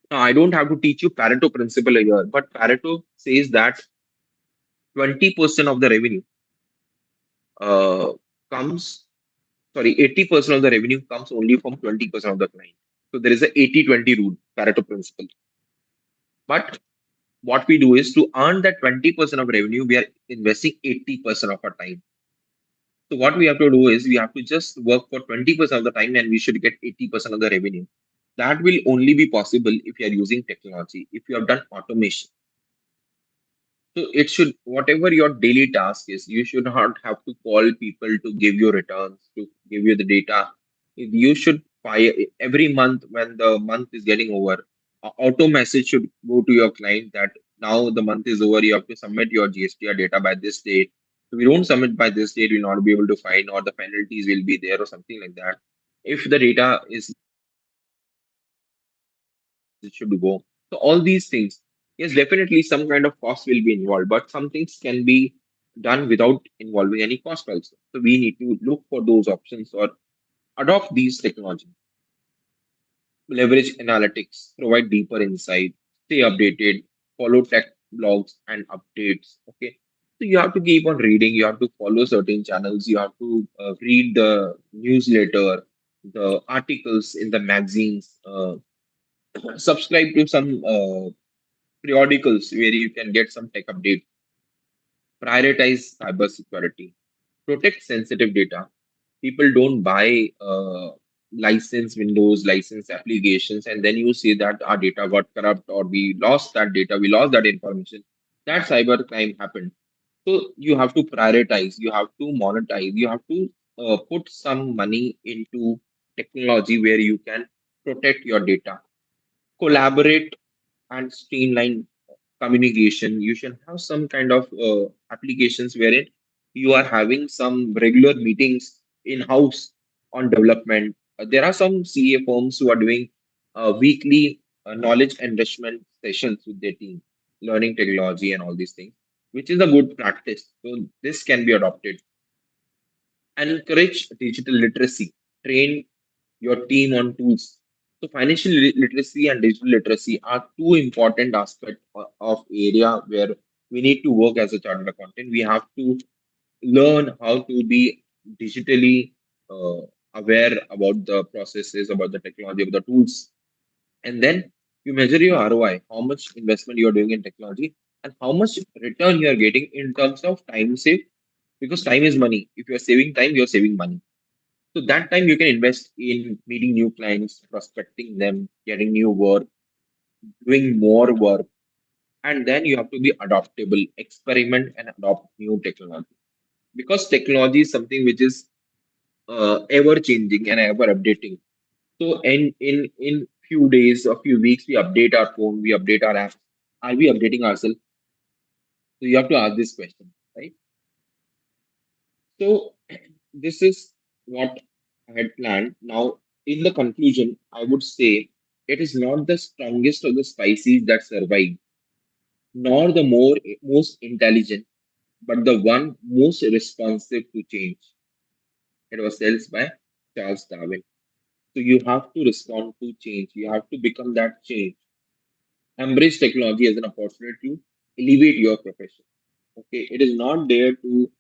Now, I don't have to teach you Pareto principle here, but Pareto says that 20% of the revenue uh, comes, sorry, 80% of the revenue comes only from 20% of the client. So there is a 80-20 rule, Pareto principle. But what we do is, to earn that 20% of revenue, we are investing 80% of our time. So what we have to do is we have to just work for 20% of the time and we should get 80% of the revenue. That will only be possible if you are using technology, if you have done automation. So it should, whatever your daily task is, you should not have to call people to give you returns, to give you the data. You should fire every month when the month is getting over. Auto message should go to your client that now the month is over, you have to submit your GSTR data by this date. If you don't submit by this date, you'll not be able to find, or the penalties will be there, or something like that. If the data is, it should go. So all these things, yes, definitely some kind of cost will be involved, but some things can be done without involving any cost also. So we need to look for those options or adopt these technologies, leverage analytics, provide deeper insight, stay updated, follow tech blogs and updates. Okay. So you have to keep on reading, you have to follow certain channels, you have to read the newsletter, the articles in the magazines, subscribe to some periodicals where you can get some tech updates, prioritize cybersecurity, protect sensitive data. People don't buy license Windows, license applications, and then you see that our data got corrupt or we lost that data, we lost that information. That cyber crime happened. So you have to prioritize, you have to monetize, you have to put some money into technology where you can protect your data, collaborate and streamline communication. You should have some kind of applications wherein you are having some regular meetings in house on development. There are some CA firms who are doing weekly knowledge enrichment sessions with their team, learning technology and all these things, which is a good practice. So this can be adopted. Encourage digital literacy. Train your team on tools. So financial literacy and digital literacy are two important aspects of area where we need to work as a chartered accountant. We have to learn how to be digitally uh, aware about the processes, about the technology, about the tools, and then you measure your ROI, how much investment you are doing in technology, and how much return you are getting in terms of time saved. Because time is money. If you are saving time, you are saving money. So that time you can invest in meeting new clients, prospecting them, getting new work, doing more work, and then you have to be adaptable, experiment and adopt new technology. Because technology is something which is ever changing and ever updating. So in few days or few weeks, we update our phone, we update our apps. Are we updating ourselves? So you have to ask this question, right? So this is what I had planned. Now, in the conclusion, I would say it is not the strongest of the species that survive, nor the most intelligent, but the one most responsive to change. It was said by Charles Darwin. So you have to respond to change. You have to become that change. Embrace technology as an opportunity to elevate your profession. Okay, it is not there to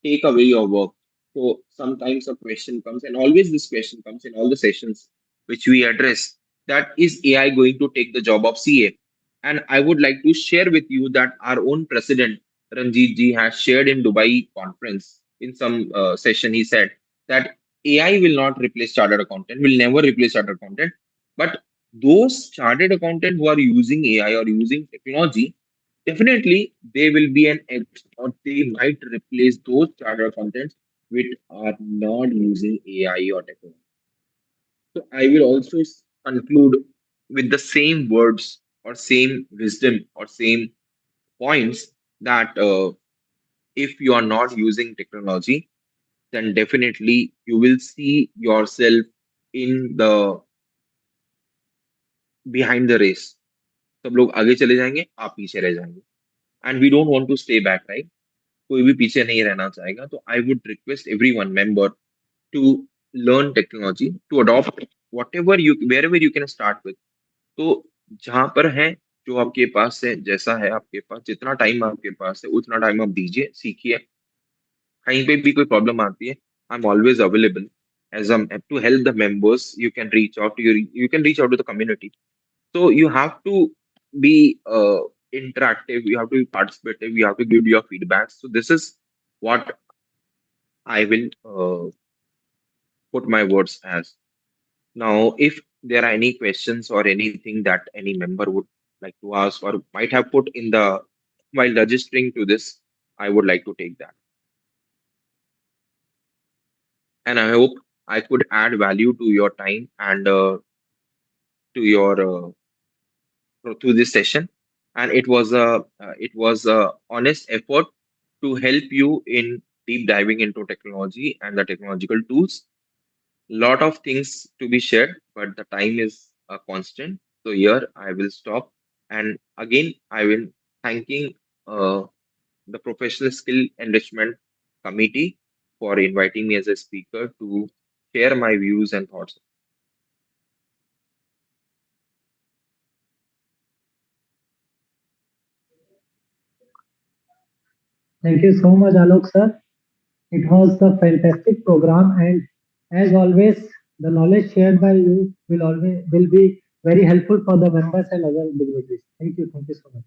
take away your work. So sometimes a question comes, and always this question comes in all the sessions which we address, that is AI going to take the job of CA? And I would like to share with you that our own president Ranjit ji has shared in Dubai conference in some session. He said that AI will not replace chartered accountant, will never replace chartered accountant, but those chartered accountant who are using AI or using technology, definitely they will be an edge, or they might replace those chartered accountants which are not using AI or technology. So I will also conclude with the same words or same wisdom or same points that if you are not using technology, then definitely you will see yourself in the behind the race. सब लोग आगे चले जाएंगे, आप पीछे रह जाएंगे. And we don't want to stay back, right? कोई भी पीछे नहीं रहना चाहेगा. तो I would request everyone member to learn technology, to adopt whatever you wherever you can start with. तो जहां पर है, जो आपके पास है, जैसा है आपके पास, जितना टाइम आपके पास है उतना टाइम आप दीजिए, सीखिए. कहीं पे भी कोई प्रॉब्लम आती है, I am always available as to help the members. You can reach out to you can reach out to the community. So you have to be interactive, you have to be participative, you have to give your feedback. So this is what I will put my words as. Now, if there are any questions or anything that any member would like to ask or might have put in the while registering to this, I would like to take that. And I hope I could add value to your time and to your to this session. And it was a honest effort to help you in deep diving into technology and the technological tools. Lot of things to be shared, but the time is a constant. So here I will stop. And again, I will thanking uh, the Professional Skill Enrichment Committee for inviting me as a speaker to share my views and thoughts. Thank you so much, Alok sir. It was a fantastic program, and as always, the knowledge shared by you will be very helpful for the members and other individuals. Thank you so much.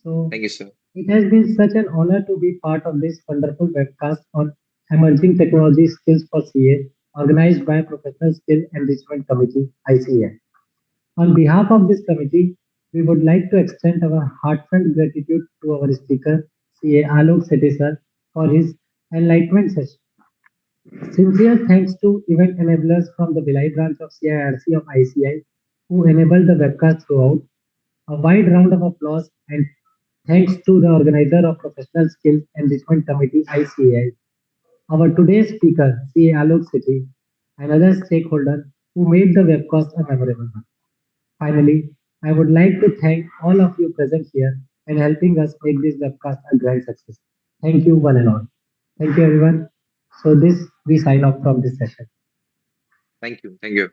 So Thank you, sir. it has been such an honor to be part of this wonderful webcast on emerging technology skills for CA, organized by Professional Skill Enrichment Committee (ICA). On behalf of this committee, we would like to extend our heartfelt gratitude to our speaker, CA Alok Sethi sir, for his enlightenment session. Sincere thanks to event enablers from the Bhilai branch of CIRC of ICI who enabled the webcast throughout. A wide round of applause and thanks to the organizer of Professional Skills Enrichment Committee ICI. Our today's speaker, CA Alok Sethi, another stakeholder who made the webcast a memorable one. Finally, I would like to thank all of you present here and helping us make this webcast a grand success. Thank you, one and all. Thank you, everyone. So, this we sign off from this session. Thank you. Thank you.